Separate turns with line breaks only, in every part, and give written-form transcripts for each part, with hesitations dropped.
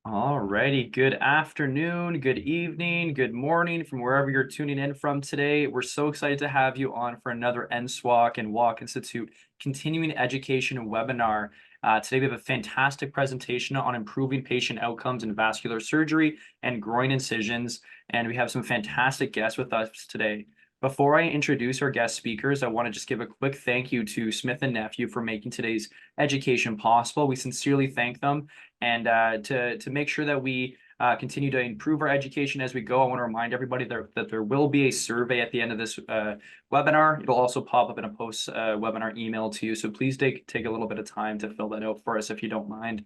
Alrighty, good afternoon, good evening, good morning from wherever you're tuning in from today. We're so excited to have you on for another NSWOC and WOC Institute continuing education webinar. Today we have a fantastic presentation on improving patient outcomes in vascular surgery and groin incisions, and we have some fantastic guests with us today. Before I introduce our guest speakers, I want to just give a quick thank you to Smith Nephew for making today's education possible. We sincerely thank them. And to make sure that we continue to improve our education as we go, I want to remind everybody that there will be a survey at the end of this webinar. It'll also pop up in a post webinar email to you. So please take a little bit of time to fill that out for us if you don't mind.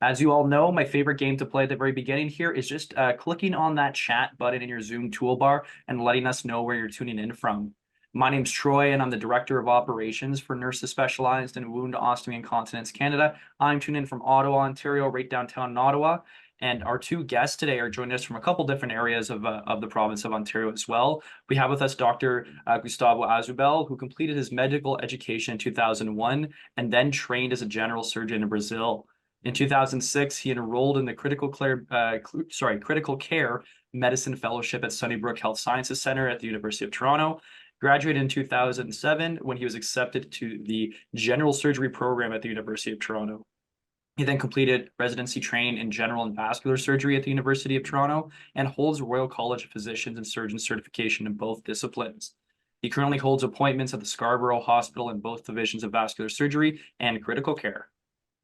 As you all know, my favorite game to play at the very beginning here is just clicking on that chat button in your Zoom toolbar and letting us know where you're tuning in from. My name's Troy, and I'm the Director of Operations for Nurses Specialized in Wound, Ostomy, and Continence Canada. I'm tuned in from Ottawa, Ontario, right downtown in Ottawa. And our two guests today are joining us from a couple different areas of the province of Ontario as well. We have with us Dr. Gustavo Azoubel, who completed his medical education in 2001 and then trained as a general surgeon in Brazil. In 2006, he enrolled in the critical care medicine fellowship at Sunnybrook Health Sciences Center at the University of Toronto. Graduated in 2007 when he was accepted to the general surgery program at the University of Toronto. He then completed residency training in general and vascular surgery at the University of Toronto and holds Royal College of Physicians and Surgeons certification in both disciplines. He currently holds appointments at the Scarborough Hospital in both divisions of vascular surgery and critical care.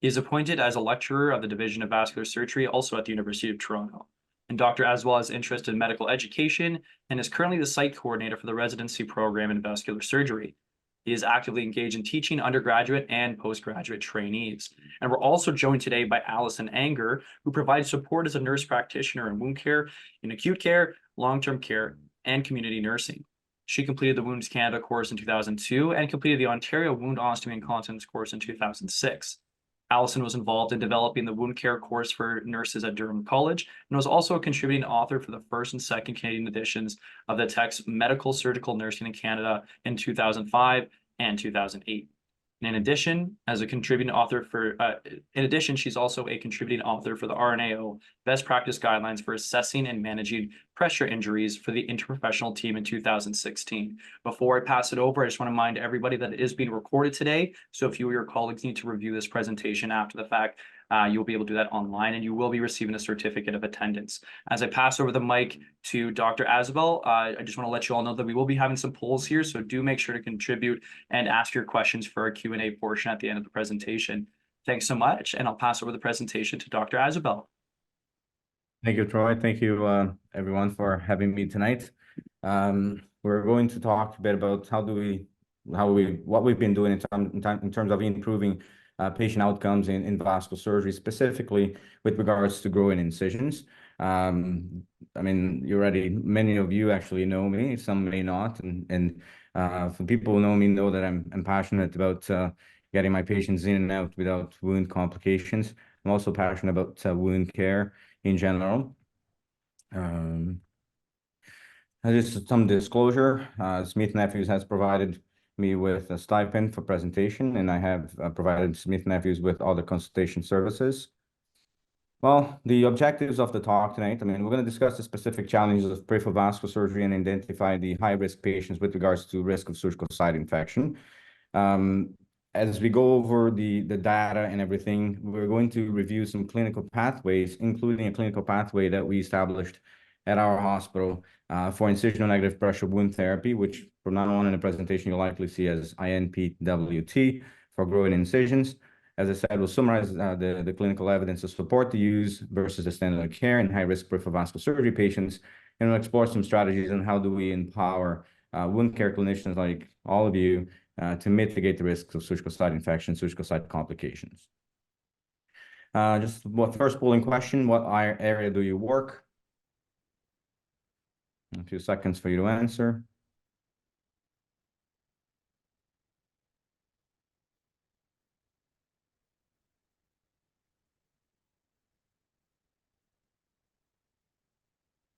He is appointed as a lecturer of the Division of Vascular Surgery, also at the University of Toronto. And Dr. Azoubel has interest in medical education and is currently the site coordinator for the residency program in vascular surgery. He is actively engaged in teaching undergraduate and postgraduate trainees. And we're also joined today by Alison, who provides support as a nurse practitioner in wound care, in acute care, long-term care, and community nursing. She completed the Wounds Canada course in 2002 and completed the Ontario Wound, Ostomy, and Continence course in 2006. Alison was involved in developing the wound care course for nurses at Durham College and was also a contributing author for the first and second Canadian editions of the text Medical Surgical Nursing in Canada in 2005 and 2008. And in addition, she's also a contributing author for the RNAO Best Practice Guidelines for Assessing and Managing Pressure Injuries for the Interprofessional Team in 2016. Before I pass it over, I just want to remind everybody that it is being recorded today. So if you or your colleagues need to review this presentation after the fact, you'll be able to do that online, and you will be receiving a certificate of attendance. As I pass over the mic to Dr. Azoubel, I just want to let you all know that we will be having some polls here, so do make sure to contribute and ask your questions for our Q&A portion at the end of the presentation. Thanks so much, and I'll pass over the presentation to Dr. Azoubel.
Thank you, Troy. Thank you, everyone, for having me tonight. We're going to talk a bit about what we've been doing in terms of improving patient outcomes in vascular surgery, specifically with regards to groin incisions. I mean, many of you actually know me, some may not, and for people who know me know that I'm passionate about getting my patients in and out without wound complications. I'm also passionate about wound care in general. Just some disclosure, Smith Nephews has provided me with a stipend for presentation, and I have provided Smith Nephews with other consultation services. Well, the objectives of the talk tonight, we're going to discuss the specific challenges of peripheral vascular surgery and identify the high-risk patients with regards to risk of surgical site infection. As we go over the data and everything, we're going to review some clinical pathways, including a clinical pathway that we established at our hospital for incisional negative pressure wound therapy, which from now on in the presentation you'll likely see as NSWOC for groin incisions. As I said, we'll summarize the clinical evidence to support the use versus the standard of care in high-risk peripheral vascular surgery patients, and we'll explore some strategies on how do we empower wound care clinicians like all of you to mitigate the risks of surgical site infection, surgical site complications. First polling question, what area do you work? A few seconds for you to answer.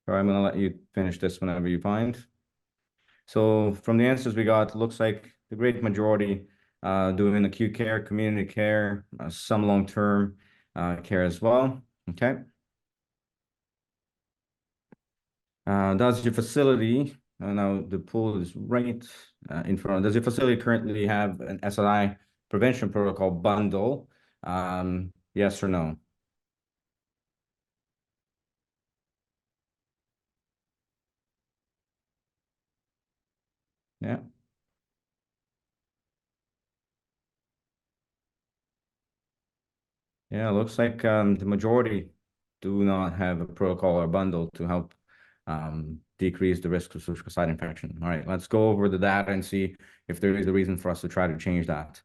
All right, I'm going to let you finish this whenever you find. So from the answers we got, looks like the great majority doing acute care, community care, some long-term care as well. Okay. Does your facility, now the pool is right in front, does your facility currently have an SLI prevention protocol bundle? Yes or no? Yeah. Yeah, looks like the majority do not have a protocol or bundle to help decrease the risk of surgical site infection. All right, let's go over the data and see if there is a reason for us to try to change that.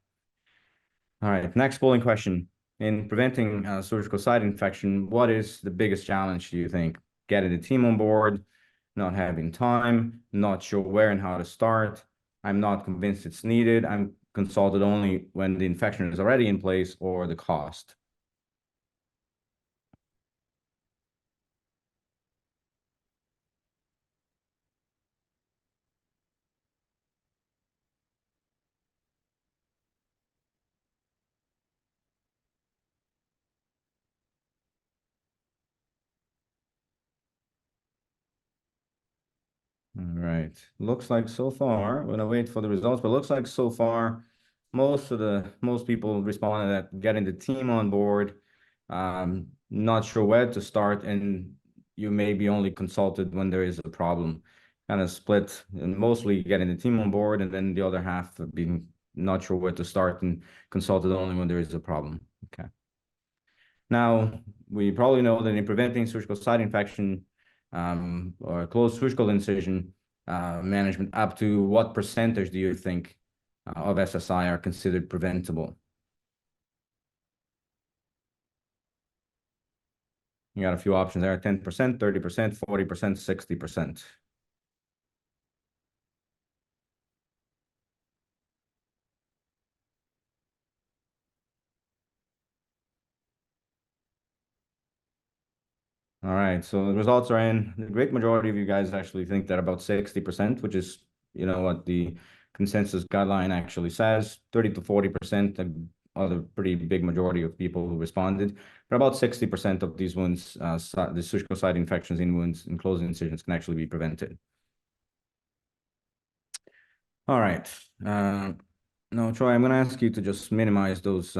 All right, next polling question. In preventing surgical site infection, what is the biggest challenge, do you think? Getting the team on board, not having time, not sure where and how to start. I'm not convinced it's needed. I'm consulted only when the infection is already in place, or the cost. All right. Looks like so far, we're gonna wait for the results, but looks like so far, most people responded that getting the team on board, not sure where to start, and you may be only consulted when there is a problem. Kind of split, and mostly getting the team on board, and then the other half being not sure where to start and consulted only when there is a problem. Okay. Now, we probably know that in preventing surgical site infection or closed surgical incision management, up to what percentage do you think of SSI are considered preventable? You got a few options there, 10%, 30%, 40%, 60%. All right, so the results are in. The great majority of you guys actually think that about 60%, which is, what the consensus guideline actually says. 30 to 40% are the pretty big majority of people who responded. But about 60% of these wounds, the surgical site infections in wounds and closed incisions can actually be prevented. All right. Now, Troy, I'm going to ask you to just minimize those.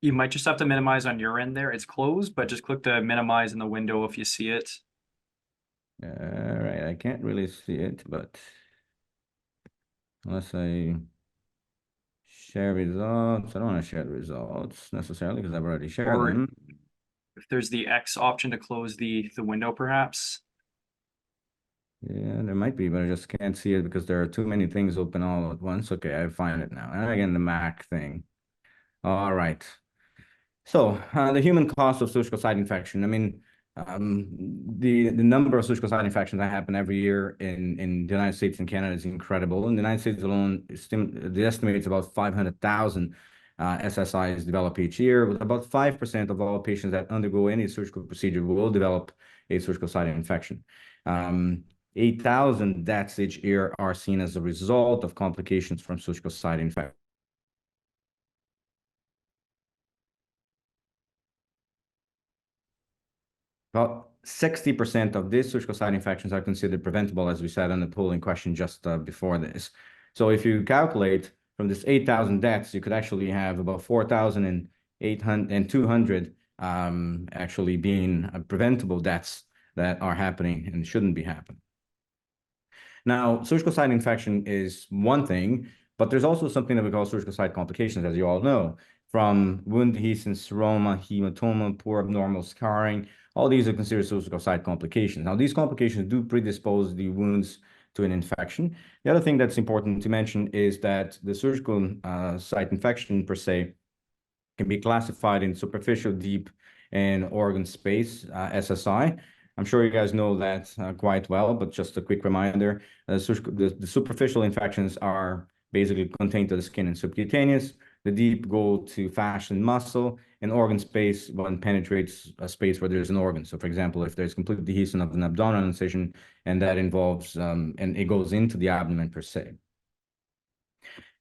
You might just have to minimize on your end there. It's closed, but just click the minimize in the window if you see it.
All right, I can't really see it, but unless I share results. I don't want to share the results necessarily because I've already shared
Or
them.
if there's the X option to close the window, perhaps.
Yeah, there might be, but I just can't see it because there are too many things open all at once. Okay, I find it now. And again, the Mac thing. All right. So the human cost of surgical site infection. I mean, the number of surgical site infections that happen every year in the United States and Canada is incredible. In the United States alone, the estimate is about 500,000 SSIs develop each year, with about 5% of all patients that undergo any surgical procedure will develop a surgical site infection. 8,000 deaths each year are seen as a result of complications from surgical site infection. About 60% of these surgical site infections are considered preventable, as we said on the polling question just before this. So if you calculate from this 8,000 deaths, you could actually have about 4,800 and 200 actually being preventable deaths that are happening and shouldn't be happening. Now, surgical site infection is one thing, but there's also something that we call surgical site complications, as you all know, from wound adhesion, seroma, hematoma, poor abnormal scarring. All these are considered surgical site complications. Now, these complications do predispose the wounds to an infection. The other thing that's important to mention is that the surgical site infection per se can be classified in superficial, deep, and organ space, SSI. I'm sure you guys know that quite well, but just a quick reminder, the superficial infections are basically contained to the skin and subcutaneous. The deep go to fascia and muscle, and organ space one penetrates a space where there's an organ. So for example, if there's complete adhesion of an abdominal incision, and that involves, and it goes into the abdomen per se.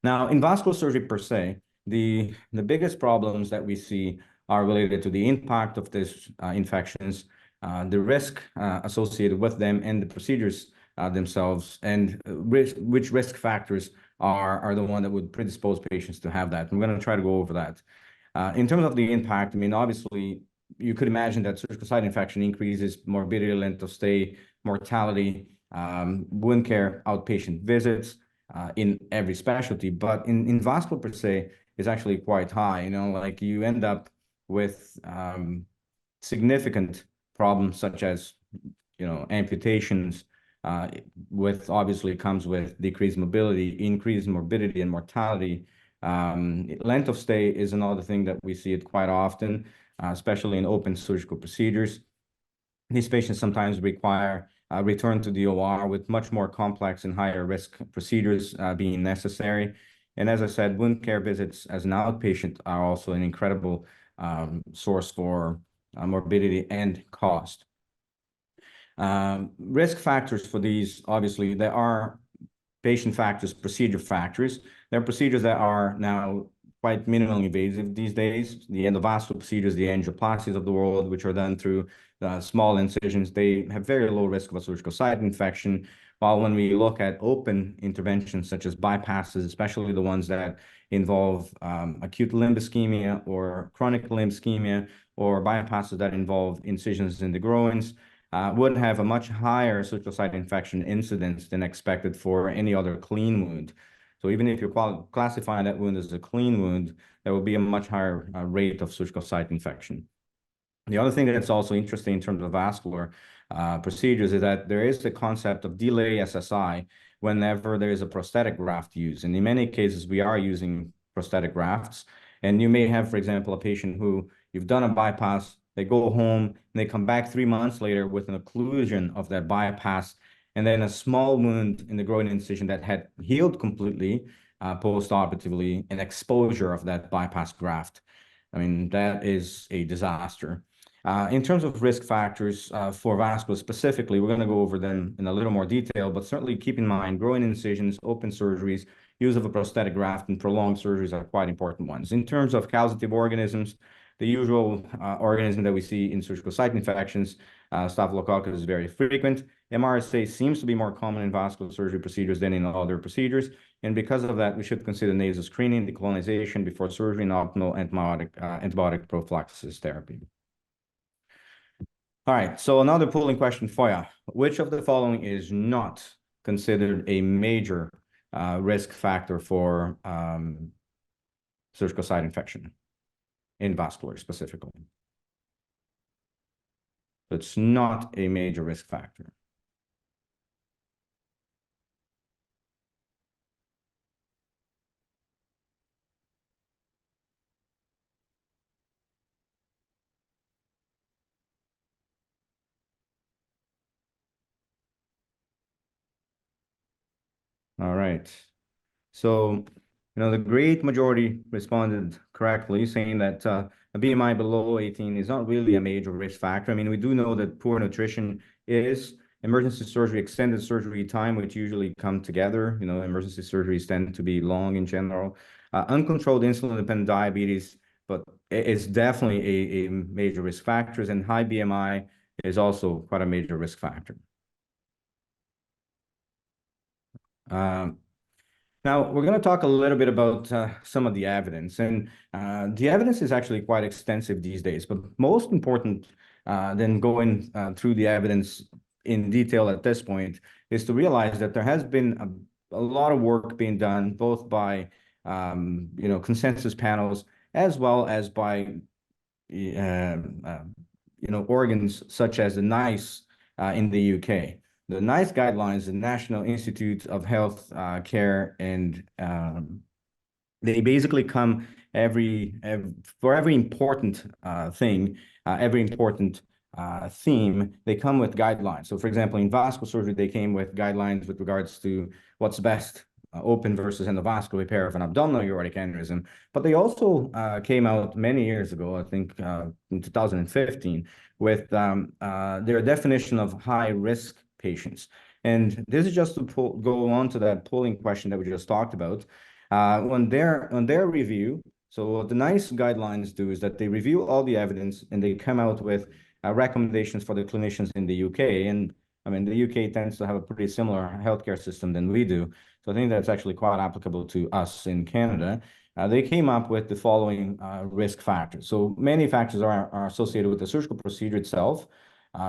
Now, in vascular surgery per se, the biggest problems that we see are related to the impact of these infections the risk associated with them and the procedures themselves, and which risk factors are the one that would predispose patients to have that. I'm going to try to go over that. In terms of the impact, I mean, obviously, you could imagine that surgical site infection increases morbidity, length of stay, mortality, wound care, outpatient visits in every specialty. But in vascular per se, is actually quite high. You know, like you end up with significant problems such as, you know, amputations, with obviously comes with decreased mobility, increased morbidity and mortality. Length of stay is another thing that we see it quite often, especially in open surgical procedures. These patients sometimes require a return to the OR with much more complex and higher risk procedures being necessary. And as I said, wound care visits as an outpatient are also an incredible source for morbidity and cost. Risk factors for these, obviously, there are patient factors, procedure factors. There are procedures that are now quite minimally invasive these days. The endovascular procedures, the angioplasties of the world, which are done through small incisions, they have very low risk of a surgical site infection. While when we look at open interventions such as bypasses, especially the ones that involve acute limb ischemia or chronic limb ischemia, or bypasses that involve incisions in the groins, would have a much higher surgical site infection incidence than expected for any other clean wound. So even if you're classifying that wound as a clean wound, there will be a much higher rate of surgical site infection. The other thing that's also interesting in terms of vascular procedures is that there is the concept of delay SSI whenever there is a prosthetic graft used. And in many cases, we are using prosthetic grafts. And you may have, for example, a patient who you've done a bypass, they go home, and they come back 3 months later with an occlusion of that bypass, and then a small wound in the groin incision that had healed completely post-operatively, and exposure of that bypass graft. I mean, that is a disaster. In terms of risk factors for vascular specifically, we're going to go over them in a little more detail, but certainly keep in mind groin incisions, open surgeries, use of a prosthetic graft, and prolonged surgeries are quite important ones. In terms of causative organisms, the usual organism that we see in surgical site infections, Staphylococcus is very frequent. MRSA seems to be more common in vascular surgery procedures than in other procedures. And because of that, we should consider nasal screening, decolonization before surgery, and optimal antibiotic prophylaxis therapy. All right, so another polling question for you. Which of the following is not considered a major risk factor for surgical site infection in vascular specifically? It's not a major risk factor. All right. So, you know, the great majority responded correctly, saying that a BMI below 18 is not really a major risk factor. I mean, we do know that poor nutrition is, emergency surgery, extended surgery time, which usually come together. You know, emergency surgeries tend to be long in general. Uncontrolled insulin-dependent diabetes, but it's definitely a major risk factor, and high BMI is also quite a major risk factor. Now, we're going to talk a little bit about some of the evidence, and the evidence is actually quite extensive these days, but most important than going through the evidence in detail at this point is to realize that there has been a lot of work being done, both by you know, consensus panels as well as by you know, organs such as the NICE in the UK. The NICE guidelines, the National Institute of Health Care, and they basically come for every important thing, every important theme, they come with guidelines. So for example, in vascular surgery, they came with guidelines with regards to what's best, open versus endovascular repair of an abdominal aortic aneurysm. But they also came out many years ago, I think in 2015, with their definition of high risk patients. And this is just to go on to that polling question that we just talked about. On their review, so what the NICE guidelines do is that they review all the evidence and they come out with recommendations for the clinicians in the UK. And I mean, the UK tends to have a pretty similar healthcare system than we do. So I think that's actually quite applicable to us in Canada. They came up with the following risk factors. So many factors are associated with the surgical procedure itself,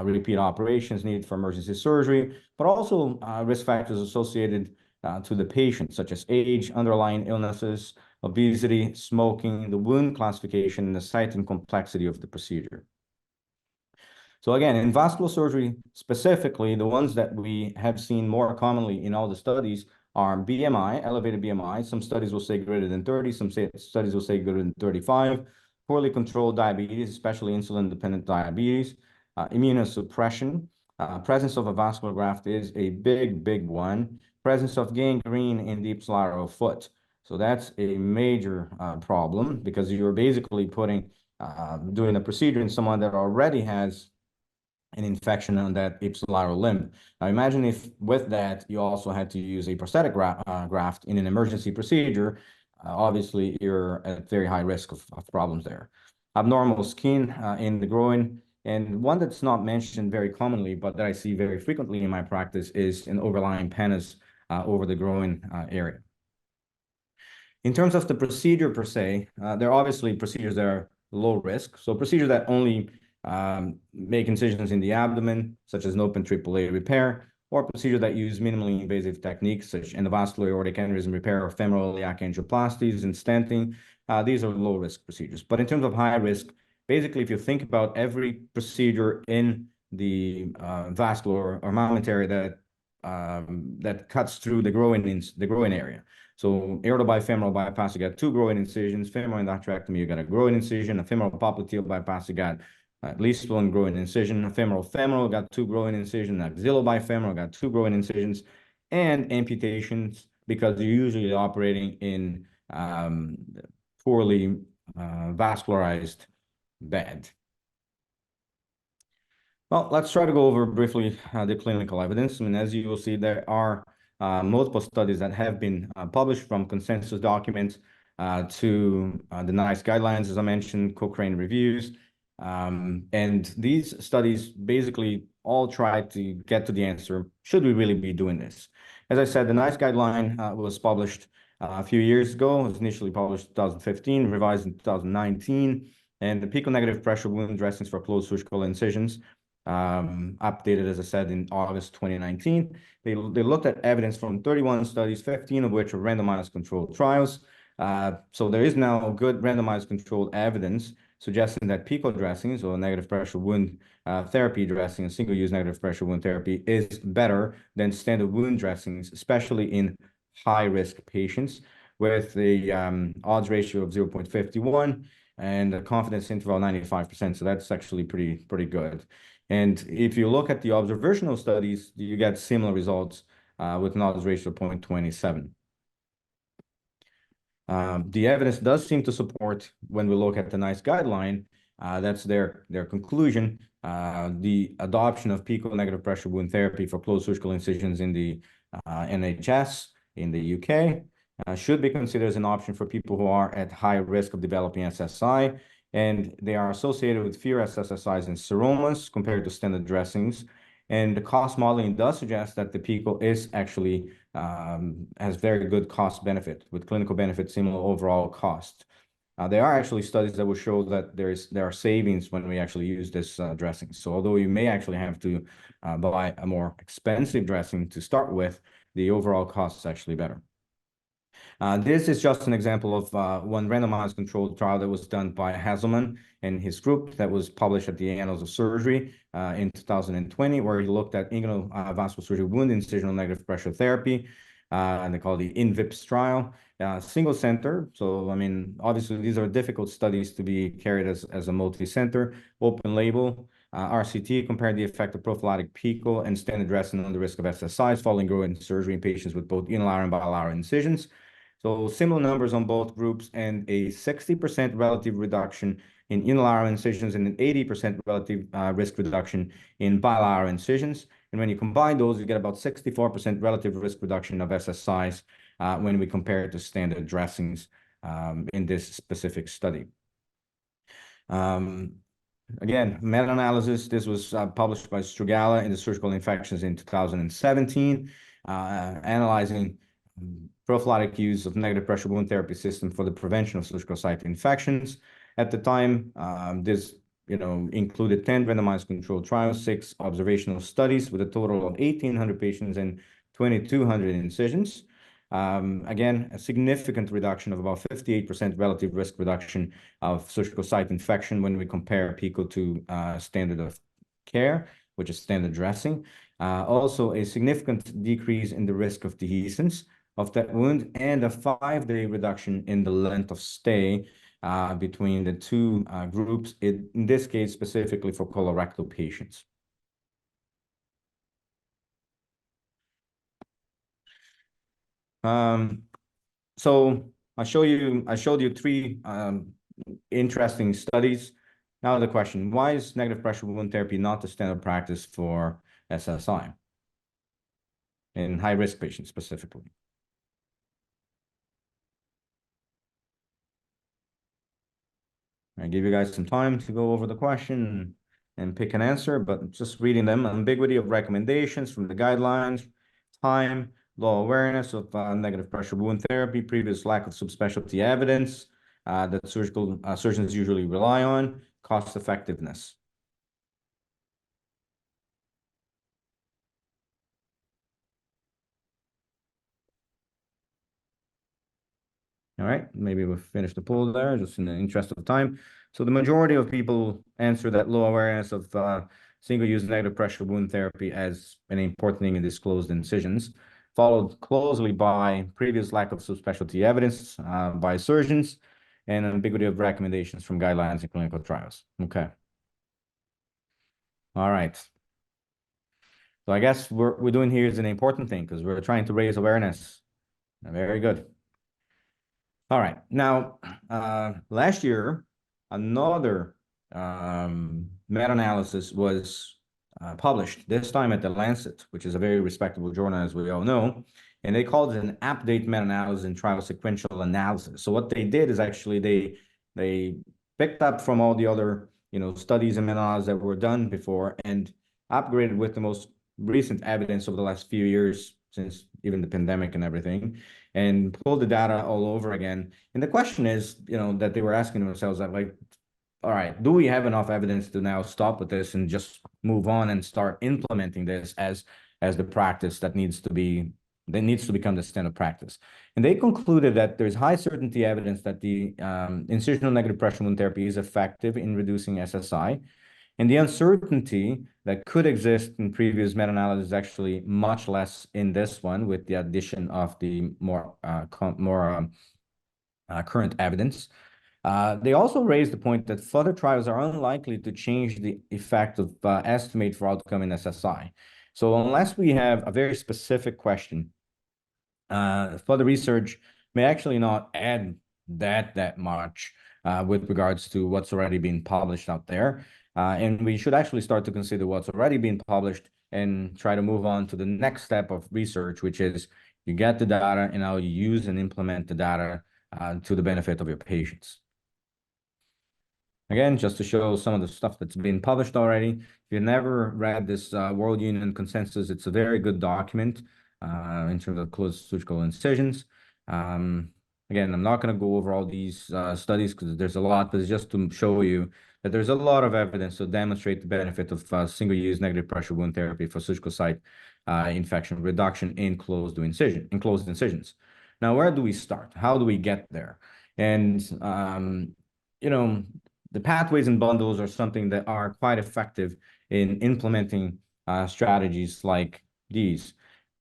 repeat operations, need for emergency surgery, but also risk factors associated to the patient, such as age, underlying illnesses, obesity, smoking, the wound classification, and the site and complexity of the procedure. So again, in vascular surgery specifically, the ones that we have seen more commonly in all the studies are BMI, elevated BMI. Some studies will say greater than 30, some studies will say greater than 35, poorly controlled diabetes, especially insulin-dependent diabetes, immunosuppression, presence of a vascular graft is a big one, presence of gangrene in deep lateral foot. So that's a major problem because you're basically doing a procedure in someone that already has an infection on that ipsilateral limb. Now imagine if with that you also had to use a prosthetic graft in an emergency procedure. Obviously, you're at very high risk of problems there. Abnormal skin in the groin, and one that's not mentioned very commonly, but that I see very frequently in my practice is an overlying pannus over the groin area. In terms of the procedure per se, there are obviously procedures that are low risk. So procedures that only make incisions in the abdomen, such as an open AAA repair, or procedures that use minimally invasive techniques, such as endovascular aortic aneurysm repair or femoral iliac angioplasties and stenting. These are low-risk procedures. But in terms of high risk, basically, if you think about every procedure in the vascular or armamentary that cuts through the groin area. So aortobifemoral bypass, you got 2 groin incisions. Femoral endarterectomy, you got a groin incision. A femoral popliteal bypass, you got at least 1 groin incision. A femoral got 2 groin incisions. Axillobifemoral got 2 groin incisions. And amputations, because you're usually operating in poorly vascularized bed. Well, let's try to go over briefly the clinical evidence. I mean, as you will see, there are multiple studies that have been published, from consensus documents to the NICE guidelines, as I mentioned, Cochrane reviews. And these studies basically all try to get to the answer, should we really be doing this? As I said, the NICE guideline was published a few years ago. It was initially published in 2015, revised in 2019. And the PICO negative pressure wound dressings for closed surgical incisions, updated, as I said, in August 2019. They looked at evidence from 31 studies, 15 of which are randomized controlled trials. So there is now good randomized controlled evidence suggesting that PICO dressings, or negative pressure wound therapy dressing, and single-use negative pressure wound therapy, is better than standard wound dressings, especially in high-risk patients, with the odds ratio of 0.51 and a confidence interval 95%. So that's actually pretty good. And if you look at the observational studies, you get similar results with an odds ratio of 0.27. The evidence does seem to support, when we look at the NICE guideline, that's their conclusion, the adoption of PICO negative pressure wound therapy for closed surgical incisions in the NHS in the UK should be considered as an option for people who are at high risk of developing SSI, and they are associated with fewer SSIs and seromas compared to standard dressings. And the cost modeling does suggest that the PICO is actually has very good cost benefit, with clinical benefit similar overall cost. There are actually studies that will show that there are savings when we actually use this dressing. So although you may actually have to buy a more expensive dressing to start with, the overall cost is actually better. This is just an example of one randomized controlled trial that was done by Hazelman and his group that was published at the Annals of Surgery in 2020, where he looked at vascular surgery wound incisional negative pressure therapy, and they call it the INVIPS trial. Single center. So, I mean, obviously, these are difficult studies to be carried as a multi-center, open label. RCT compared the effect of prophylactic PICO and standard dressing on the risk of SSIs following groin surgery in patients with both unilateral and bilateral incisions. So similar numbers on both groups, and a 60% relative reduction in unilateral incisions and an 80% relative risk reduction in bilateral incisions. And when you combine those, you get about 64% relative risk reduction of SSIs when we compare it to standard dressings in this specific study. Again, meta-analysis. This was published by Strugala in the Surgical Infections in 2017, analyzing prophylactic use of negative pressure wound therapy system for the prevention of surgical site infections. At the time, this included 10 randomized controlled trials, 6 observational studies with a total of 1,800 patients and 2,200 incisions. Again, a significant reduction of about 58% relative risk reduction of surgical site infection when we compare PICO to standard of care, which is standard dressing. Also, a significant decrease in the risk of dehiscence of that wound and a 5-day reduction in the length of stay between the two groups, in this case, specifically for colorectal patients. So I showed you 3 interesting studies. Now the question, why is negative pressure wound therapy not the standard practice for SSI in high-risk patients specifically? I give you guys some time to go over the question and pick an answer, but just reading them, ambiguity of recommendations from the guidelines, time, low awareness of negative pressure wound therapy, previous lack of subspecialty evidence that surgeons usually rely on, cost effectiveness. All right, maybe we'll finish the poll there, just in the interest of time. So the majority of people answer that low awareness of single-use negative pressure wound therapy as an important thing in disclosed incisions, followed closely by previous lack of subspecialty evidence by surgeons and ambiguity of recommendations from guidelines and clinical trials. Okay. All right. So I guess we're doing here is an important thing because we're trying to raise awareness. Very good. All right. Now, last year, another meta-analysis was published, this time at the Lancet, which is a very respectable journal, as we all know. And they called it an update meta-analysis and trial sequential analysis. So what they did is actually they picked up from all the other studies and meta-analyses that were done before and upgraded with the most recent evidence over the last few years, since even the pandemic and everything, and pulled the data all over again. And the question is, that they were asking themselves that, like, all right, do we have enough evidence to now stop with this and just move on and start implementing this as the practice that needs to become the standard practice? And they concluded that there's high certainty evidence that the incisional negative pressure wound therapy is effective in reducing SSI. And the uncertainty that could exist in previous meta-analysis is actually much less in this one, with the addition of the more current evidence. They also raised the point that further trials are unlikely to change the effect of estimate for outcome in SSI. So unless we have a very specific question, further research may actually not add that much with regards to what's already been published out there. And we should actually start to consider what's already been published and try to move on to the next step of research, which is you get the data and now you use and implement the data to the benefit of your patients. Again, just to show some of the stuff that's been published already. If you've never read this World Union Consensus, it's a very good document in terms of closed surgical incisions. Again, I'm not going to go over all these studies because there's a lot, but it's just to show you that there's a lot of evidence to demonstrate the benefit of single-use negative pressure wound therapy for surgical site infection reduction in closed incisions. Now, where do we start? How do we get there? And the pathways and bundles are something that are quite effective in implementing strategies like these,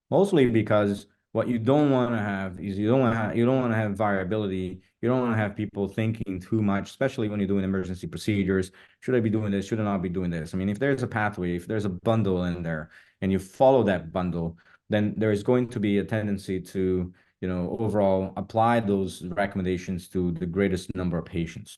mostly because what you don't want to have is you don't want to have variability. You don't want to have people thinking too much, especially when you're doing emergency procedures. Should I be doing this? Should I not be doing this? I mean, if there's a pathway, if there's a bundle in there, and you follow that bundle, then there is going to be a tendency to, overall apply those recommendations to the greatest number of patients.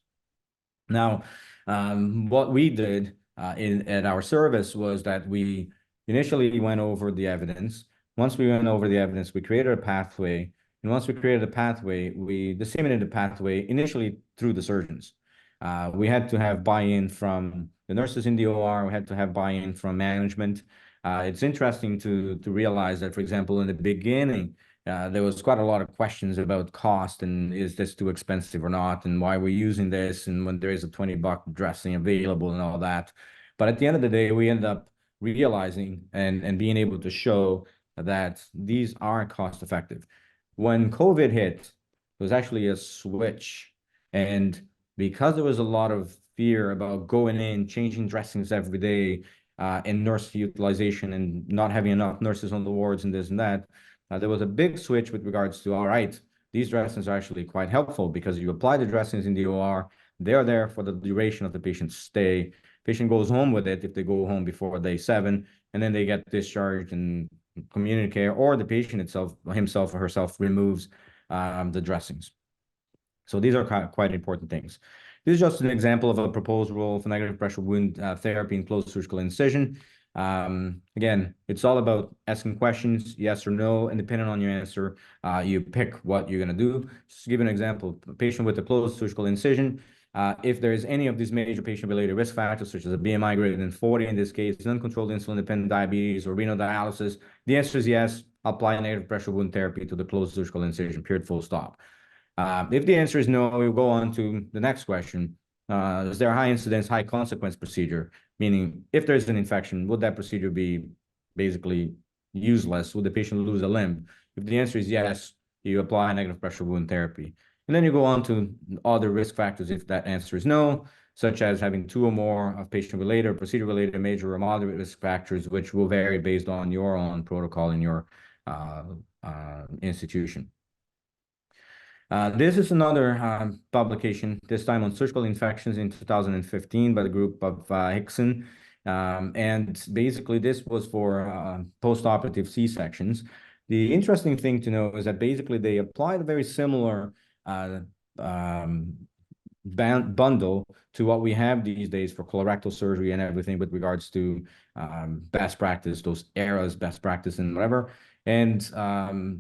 Now, what we did at our service was that we initially went over the evidence. Once we went over the evidence, we created a pathway. And once we created a pathway, we disseminated the pathway initially through the surgeons. We had to have buy-in from the nurses in the OR. We had to have buy-in from management. It's interesting to realize that, for example, in the beginning, there was quite a lot of questions about cost and is this too expensive or not, and why we're using this, and when there is a $20 dressing available and all that. But at the end of the day, we end up realizing and being able to show that these are cost effective. When COVID hit, it was actually a switch. And because there was a lot of fear about going in, changing dressings every day, and nurse utilization and not having enough nurses on the wards and this and that, there was a big switch with regards to, all right, these dressings are actually quite helpful because you apply the dressings in the OR, they're there for the duration of the patient's stay. Patient goes home with it if they go home before day 7, and then they get discharged in community care, or the patient itself, himself or herself, removes the dressings. So these are quite important things. This is just an example of a proposed role for negative pressure wound therapy in closed surgical incision. Again, it's all about asking questions, yes or no, and depending on your answer, you pick what you're going to do. Just to give an example, a patient with a closed surgical incision, if there is any of these major patient-related risk factors, such as a BMI greater than 40, in this case, uncontrolled insulin-dependent diabetes or renal dialysis, the answer is yes, apply negative pressure wound therapy to the closed surgical incision, period, full stop. If the answer is no, we'll go on to the next question. Is there a high incidence, high consequence procedure? Meaning, if there's an infection, would that procedure be basically useless? Would the patient lose a limb? If the answer is yes, you apply negative pressure wound therapy. And then you go on to other risk factors if that answer is no, such as having 2 or more of patient-related or procedure-related major or moderate risk factors, which will vary based on your own protocol in your institution. This is another publication, this time on surgical infections in 2015 by the group of Hickson. And basically, this was for post-operative C-sections. The interesting thing to know is that basically they applied a very similar bundle to what we have these days for colorectal surgery and everything with regards to best practice, those eras, best practice and whatever. And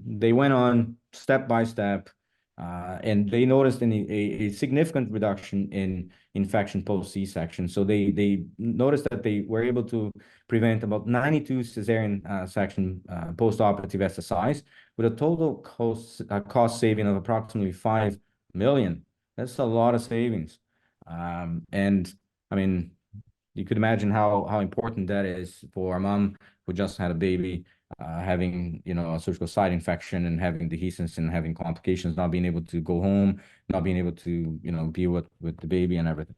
they went on step by step, and they noticed a significant reduction in infection post C-section. So they noticed that they were able to prevent about 92 cesarean section post-operative SSIs with a total cost saving of approximately 5 million. That's a lot of savings. And I mean, you could imagine how important that is for a mom who just had a baby, having, you know, a surgical site infection and having dehiscence and having complications, not being able to go home, not being able to, you know, be with the baby and everything.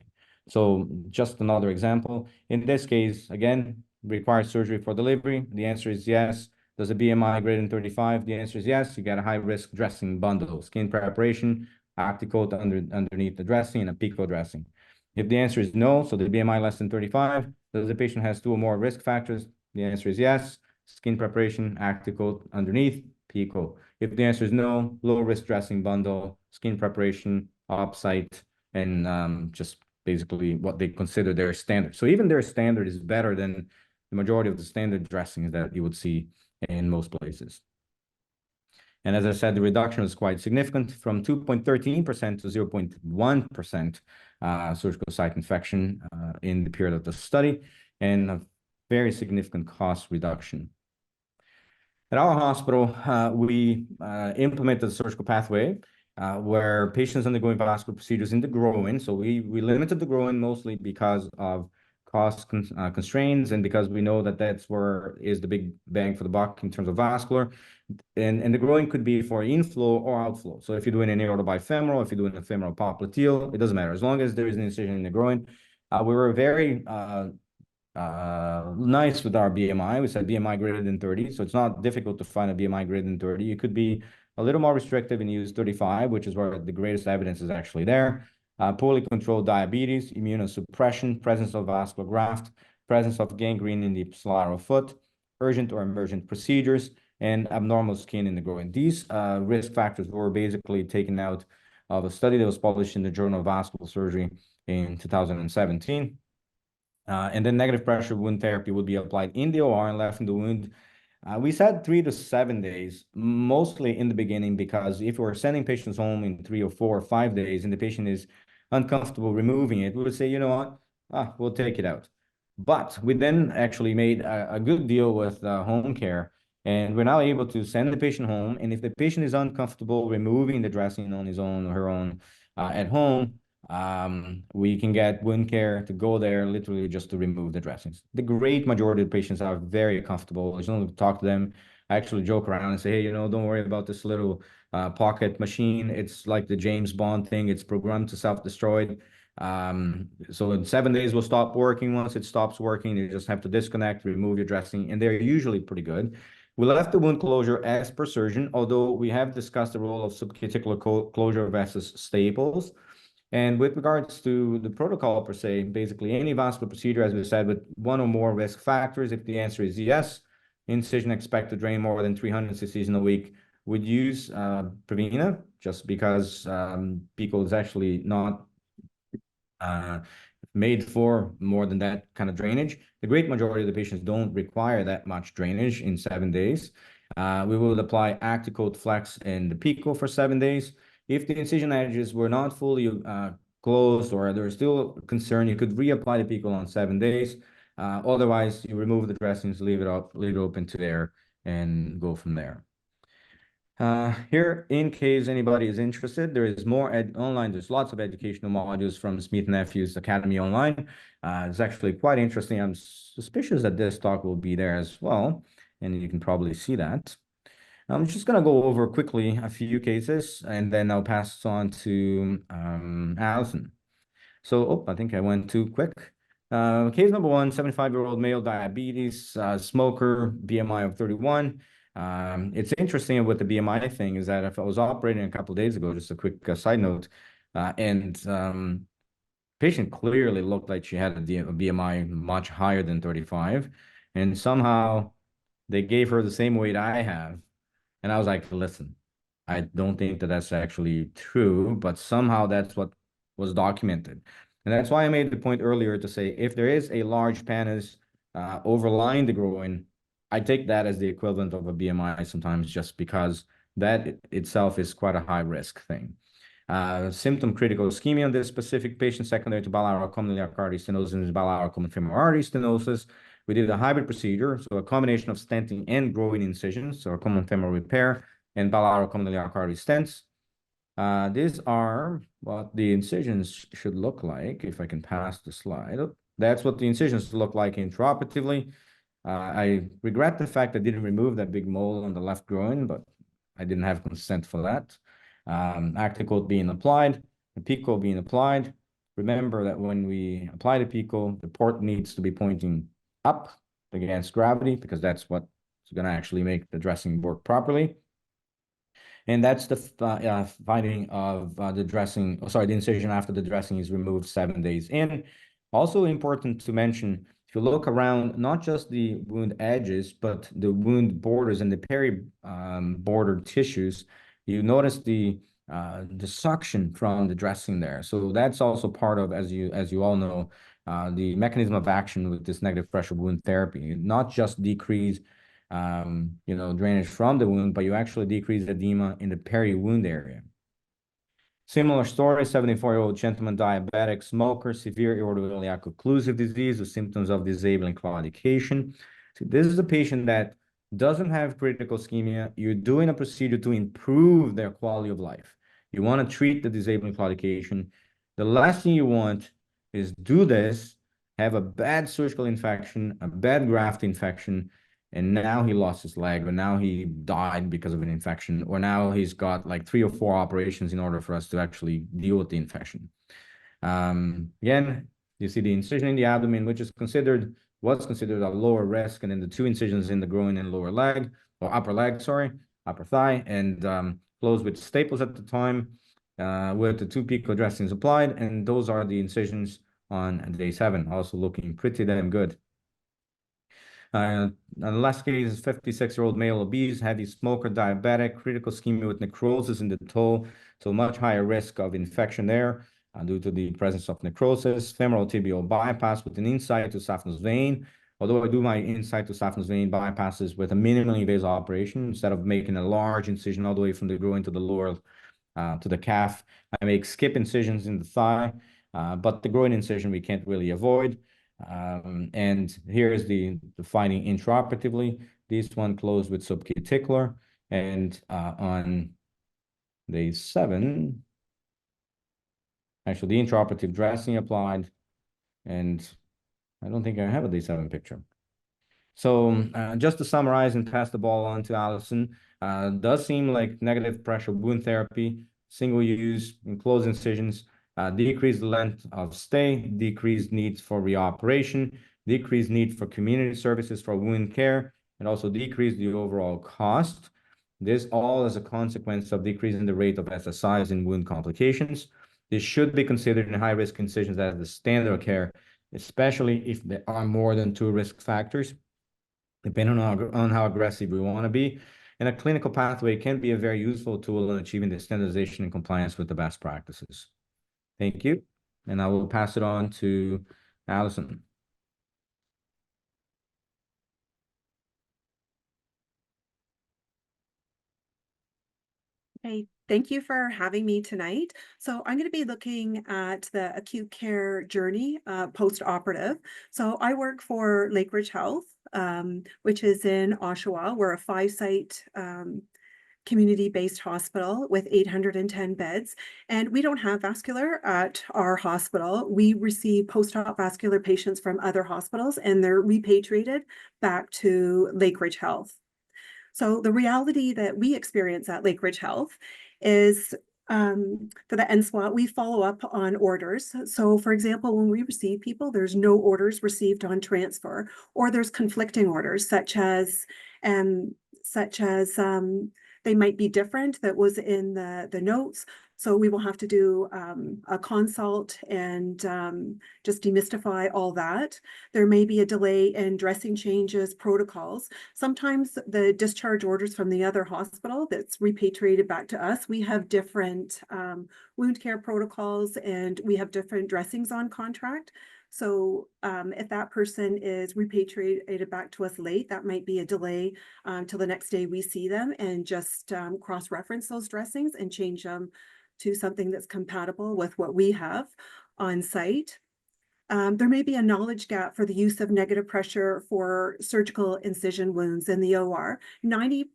So just another example. In this case, again, requires surgery for delivery. The answer is yes. Does a BMI greater than 35? The answer is yes. You get a high-risk dressing bundle, skin preparation, Acticoat underneath the dressing, and a Pico dressing. If the answer is no, so the BMI less than 35, does the patient has 2 or more risk factors? The answer is yes. Skin preparation, Acticoat underneath, Pico. If the answer is no, low risk dressing bundle, skin preparation, off-site, and just basically what they consider their standard. So even their standard is better than the majority of the standard dressings that you would see in most places. And as I said, the reduction was quite significant, from 2.13% to 0.1% surgical site infection in the period of the study, and a very significant cost reduction. At our hospital, we implemented a surgical pathway where patients undergoing vascular procedures in the groin. So we limited the groin mostly because of cost constraints, and because we know that that's where is the big bang for the buck in terms of vascular. And the groin could be for inflow or outflow. So if you're doing an aortobifemoral, if you're doing a femoral popliteal, it doesn't matter. As long as there is an incision in the groin, we were very nice with our BMI. We said BMI greater than 30. So it's not difficult to find a BMI greater than 30. You could be a little more restrictive and use 35, which is where the greatest evidence is actually there. Poorly controlled diabetes, immunosuppression, presence of vascular graft, presence of gangrene in the ipsilateral foot, urgent or emergent procedures, and abnormal skin in the groin. These risk factors were basically taken out of a study that was published in the Journal of Vascular Surgery in 2017. And then negative pressure wound therapy would be applied in the OR and left in the wound. We said 3 to 7 days, mostly in the beginning, because if we're sending patients home in 3 or 4 or 5 days and the patient is uncomfortable removing it, we would say, you know what, we'll take it out. But we then actually made a good deal with home care, and we're now able to send the patient home. And if the patient is uncomfortable removing the dressing on his own or her own at home, we can get wound care to go there literally just to remove the dressings. The great majority of patients are very comfortable. As long as we talk to them, I actually joke around and say, hey, don't worry about this little pocket machine. It's like the James Bond thing. It's programmed to self-destroy. So in 7 days, we'll stop working. Once it stops working, you just have to disconnect, remove your dressing, and they're usually pretty good. We left the wound closure as per surgeon, although we have discussed the role of subcuticular closure versus staples. And with regards to the protocol per se, basically any vascular procedure, as we said, with one or more risk factors, if the answer is yes, incision expect to drain more than 300 cc's in a week, would use Prevena, just because PICO is actually not made for more than that kind of drainage. The great majority of the patients don't require that much drainage in 7 days. We will apply Acticoat Flex in the PICO for 7 days. If the incision edges were not fully closed or there's still concern, you could reapply the PICO on 7 days. Otherwise, you remove the dressings, leave it open to there, and go from there. Here, in case anybody is interested, there is more online. There's lots of educational modules from Smith Nephew's Academy online. It's actually quite interesting. I'm suspicious that this talk will be there as well, and you can probably see that. I'm just going to go over quickly a few cases, and then I'll pass it on to Alison. So, I think I went too quick. Case number 1, 75-year-old male, diabetes, smoker, BMI of 31. It's interesting with the BMI thing is that if I was operating a couple of days ago, just a quick side note, and patient clearly looked like she had a BMI much higher than 35, and somehow they gave her the same weight I have. And I was like, listen, I don't think that that's actually true, but somehow that's what was documented. And that's why I made the point earlier to say, if there is a large pannus overlying the groin, I take that as the equivalent of a BMI sometimes, just because that itself is quite a high risk thing. Symptom critical ischemia on this specific patient secondary to bilateral common iliac artery stenosis and bilateral common femoral artery stenosis. We did a hybrid procedure, so a combination of stenting and groin incisions, or common femoral repair, and bilateral common iliac artery stents. These are what the incisions should look like, if I can pass the slide. That's what the incisions look like intraoperatively. I regret the fact I didn't remove that big mole on the left groin, but I didn't have consent for that. Acticoat being applied, the PICO being applied. Remember that when we apply the PICO, the port needs to be pointing up against gravity, because that's what's going to actually make the dressing work properly. And that's the finding of the dressing, the incision after the dressing is removed 7 days in. Also important to mention, if you look around, not just the wound edges, but the wound borders and the peri-border tissues, you notice the suction from the dressing there. So that's also part of, as you all know, the mechanism of action with this negative pressure wound therapy. Not just decrease drainage from the wound, but you actually decrease edema in the peri-wound area. Similar story, 74-year-old gentleman, diabetic, smoker, severe aortoiliac occlusive disease with symptoms of disabling claudication. So this is a patient that doesn't have critical ischemia. You're doing a procedure to improve their quality of life. You want to treat the disabling claudication. The last thing you want is do this, have a bad surgical infection, a bad graft infection, and now he lost his leg, or now he died because of an infection, or now he's got like 3 or 4 operations in order for us to actually deal with the infection. Again, you see the incision in the abdomen, which is was considered a lower risk, and then the 2 incisions in the groin and lower leg, or upper leg, sorry, upper thigh, and closed with staples at the time, with the 2 PICO dressings applied, and those are the incisions on day 7, also looking pretty damn good. The last case is 56-year-old male, obese, heavy smoker, diabetic, critical ischemia with necrosis in the toe, so much higher risk of infection there due to the presence of necrosis. Femoral tibial bypass with an inside to saphenous vein. Although I do my inside to saphenous vein bypasses with a minimally invasive operation, instead of making a large incision all the way from the groin to the lower to the calf, I make skip incisions in the thigh. But the groin incision we can't really avoid. And here's the finding intraoperatively. This one closed with subcuticular, and on day 7, actually the intraoperative dressing applied, and I don't think I have a day 7 picture. So just to summarize and pass the ball on to Alison, does seem like negative pressure wound therapy, single use, enclosed incisions, decreased length of stay, decreased needs for reoperation, decreased need for community services for wound care, and also decreased the overall cost. This all as a consequence of decreasing the rate of SSIs in wound complications. This should be considered in high-risk incisions as the standard of care, especially if there are more than 2 risk factors, depending on how aggressive we want to be. And a clinical pathway can be a very useful tool in achieving the standardization and compliance with the best practices. Thank you. And I will pass it on to Alison.
Hey, thank you for having me tonight. So I'm going to be looking at the acute care journey post-operative. So I work for Lakeridge Health, which is in Oshawa. We're a 5-site community-based hospital with 810 beds. And we don't have vascular at our hospital. We receive post-op vascular patients from other hospitals, and they're repatriated back to Lakeridge Health. So the reality that we experience at Lakeridge Health is for the NSWOC, we follow up on orders. So for example, when we receive people, there's no orders received on transfer, or there's conflicting orders such as they might be different that was in the notes. So we will have to do a consult and just demystify all that. There may be a delay in dressing changes, protocols. Sometimes the discharge orders from the other hospital that's repatriated back to us, we have different wound care protocols, and we have different dressings on contract. So if that person is repatriated back to us late, that might be a delay till the next day we see them, and just cross-reference those dressings and change them to something that's compatible with what we have on site. There may be a knowledge gap for the use of negative pressure for surgical incision wounds in the OR. 90%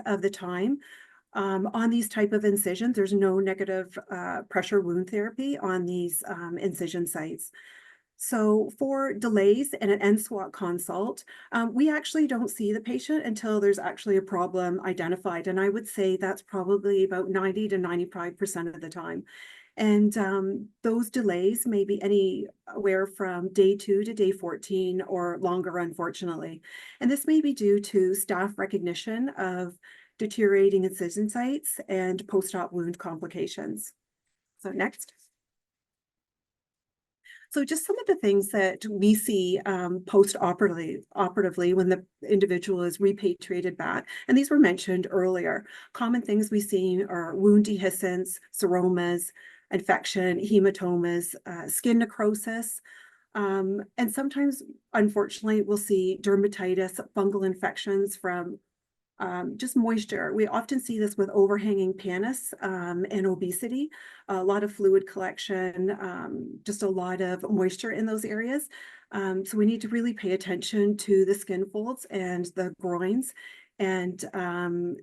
of the time on these type of incisions, there's no negative pressure wound therapy on these incision sites. So for delays in an NSWOC consult, we actually don't see the patient until there's actually a problem identified. And I would say that's probably about 90 to 95% of the time. And those delays may be anywhere from day 2 to day 14 or longer, unfortunately. And this may be due to staff recognition of deteriorating incision sites and post-op wound complications. So next. So just some of the things that we see post-operatively when the individual is repatriated back, and these were mentioned earlier. Common things we've seen are wound dehiscence, seromas, infection, hematomas, skin necrosis, and sometimes, unfortunately, we'll see dermatitis, fungal infections from just moisture. We often see this with overhanging pannus and obesity, a lot of fluid collection, just a lot of moisture in those areas. So we need to really pay attention to the skin folds and the groins and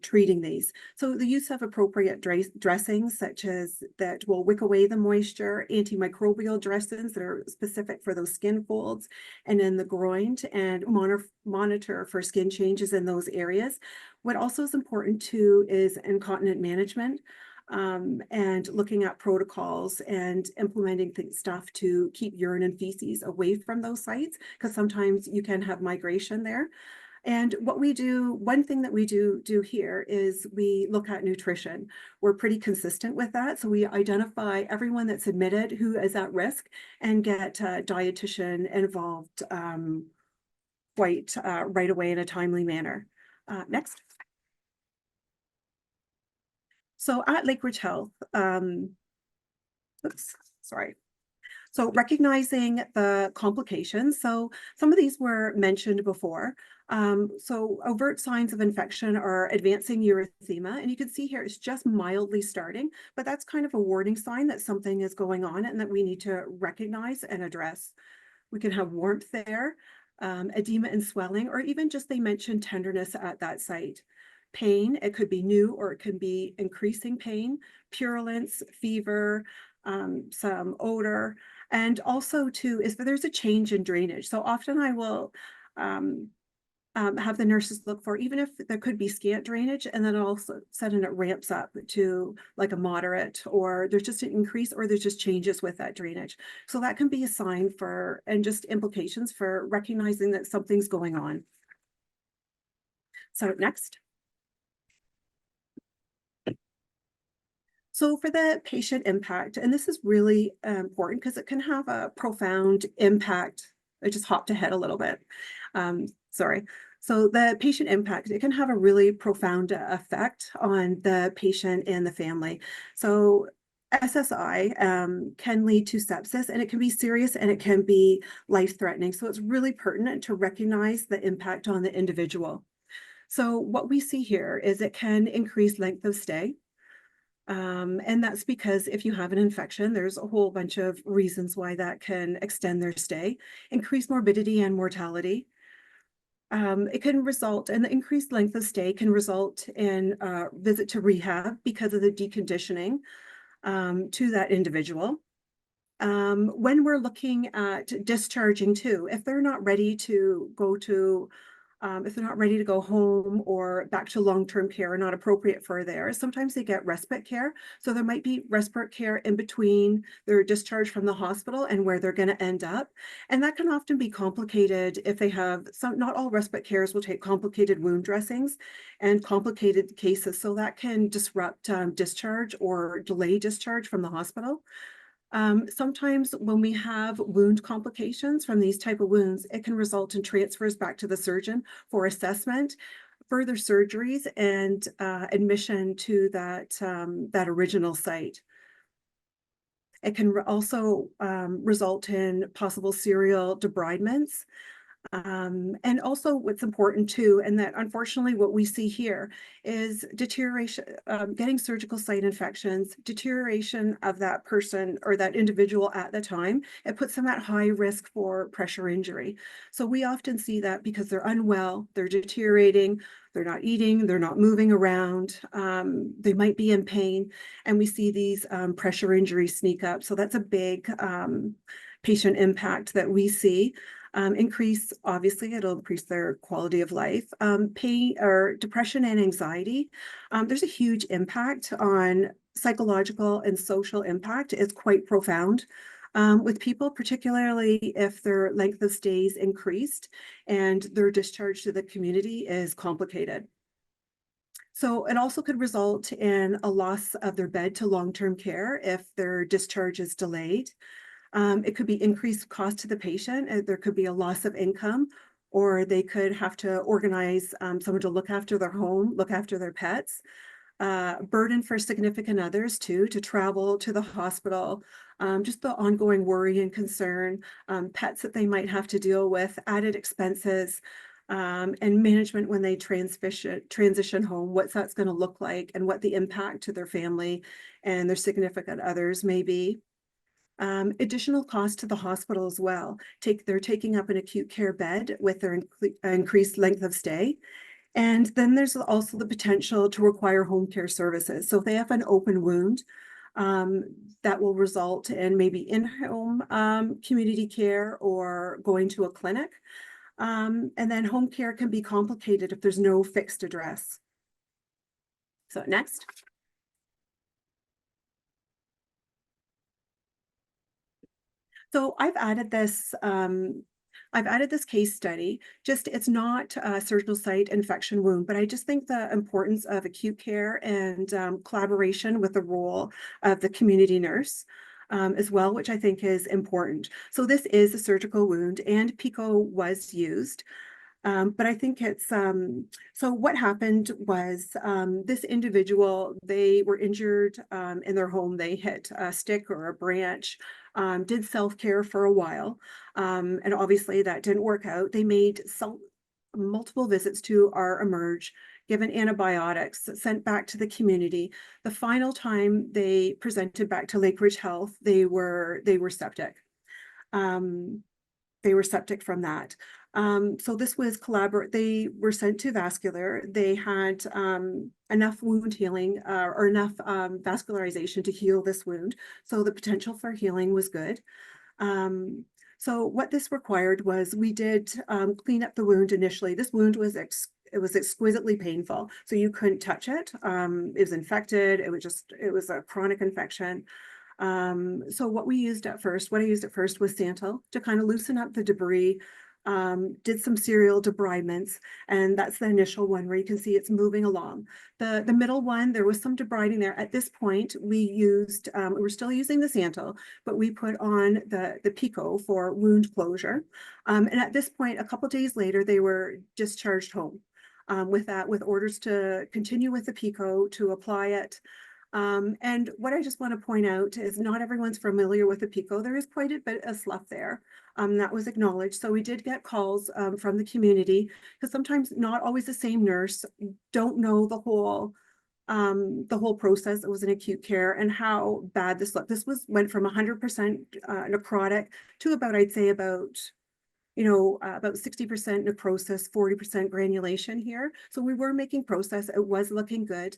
treating these. So the use of appropriate dressings such as that will wick away the moisture, antimicrobial dressings that are specific for those skin folds and in the groin, and monitor for skin changes in those areas. What also is important too is incontinent management. And looking at protocols and implementing stuff to keep urine and feces away from those sites, because sometimes you can have migration there. And what we do, one thing that we do here is we look at nutrition. We're pretty consistent with that. So we identify everyone that's admitted who is at risk and get a dietitian involved quite right away in a timely manner. Next. So at Lakeridge Health, oops, sorry. So recognizing the complications. So some of these were mentioned before. So overt signs of infection are advancing erythema, and you can see here it's just mildly starting, but that's kind of a warning sign that something is going on and that we need to recognize and address. We can have warmth there, edema and swelling, or even just they mentioned tenderness at that site. Pain, it could be new or it could be increasing pain, purulence, fever, some odor, and also too is that there's a change in drainage. So often I will have the nurses look for, even if there could be scant drainage, and then all of a sudden it ramps up to like a moderate, or there's just an increase, or there's just changes with that drainage. So that can be a sign for, and just implications for recognizing that something's going on. So next. So for the patient impact, and this is really important because it can have a profound impact. I just hopped ahead a little bit. Sorry. So the patient impact, it can have a really profound effect on the patient and the family. So SSI can lead to sepsis, and it can be serious and it can be life-threatening. So it's really pertinent to recognize the impact on the individual. So what we see here is it can increase length of stay. And that's because if you have an infection, there's a whole bunch of reasons why that can extend their stay, increase morbidity and mortality. It can result, and the increased length of stay can result in a visit to rehab because of the deconditioning to that individual. When we're looking at discharging too, if they're not ready to go to if they're not ready to go home or back to long-term care, not appropriate for there, sometimes they get respite care. So there might be respite care in between their discharge from the hospital and where they're going to end up. And that can often be complicated if they have some, not all respite cares will take complicated wound dressings and complicated cases. So that can disrupt discharge or delay discharge from the hospital. Sometimes when we have wound complications from these type of wounds, it can result in transfers back to the surgeon for assessment, further surgeries, and admission to that, that original site. It can also result in possible serial debridements. And also what's important too, and that unfortunately what we see here is deterioration, getting surgical site infections, deterioration of that person or that individual at the time. It puts them at high risk for pressure injury. So we often see that because they're unwell, they're deteriorating, they're not eating, they're not moving around, they might be in pain, and we see these pressure injuries sneak up. So that's a big patient impact that we see. Obviously, it'll increase their quality of life. Pain or depression and anxiety, there's a huge impact on psychological and social impact. It's quite profound with people, particularly if their length of stays increased and their discharge to the community is complicated. So it also could result in a loss of their bed to long-term care if their discharge is delayed. It could be increased cost to the patient. There could be a loss of income, or they could have to organize someone to look after their home, look after their pets. Burden for significant others too, to travel to the hospital, just the ongoing worry and concern, pets that they might have to deal with, added expenses, and management when they transition home, what that's going to look like and what the impact to their family and their significant others may be. Additional cost to the hospital as well. They're taking up an acute care bed with their increased length of stay. And then there's also the potential to require home care services. So if they have an open wound, that will result in maybe in-home community care or going to a clinic. And then home care can be complicated if there's no fixed address. So next. So I've added this case study. Just it's not a surgical site infection wound, but I just think the importance of acute care and collaboration with the role of the community nurse as well, which I think is important. So this is a surgical wound and PICO was used. But I think it's, so what happened was this individual, they were injured in their home. They hit a stick or a branch did self-care for a while. And obviously that didn't work out. They made multiple visits to our eMERGE, given antibiotics, sent back to the community. The final time they presented back to Lakeridge Health, they were septic. They were septic from that. So this was they were sent to Vascular. They had enough wound healing or enough vascularization to heal this wound. So the potential for healing was good. So what this required was we did clean up the wound initially. This wound was it was exquisitely painful. So you couldn't touch it. It was infected. It was a chronic infection. So what I used at first was Santal to kind of loosen up the debris, did some serial debridements, and that's the initial one where you can see it's moving along. The middle one, there was some debriding there. At this point, we're still using the Santal, but we put on the Pico for wound closure. And at this point, a couple days later, they were discharged home with orders to continue with the Pico, to apply it. And what I just want to point out is not everyone's familiar with the Pico. There is quite a bit of slough there. That was acknowledged. So we did get calls from the community, because sometimes not always the same nurse don't know the whole process. It was an acute care and how bad this looked. This went from 100% necrotic to about 60% necrosis, 40% granulation here. So we were making progress. It was looking good.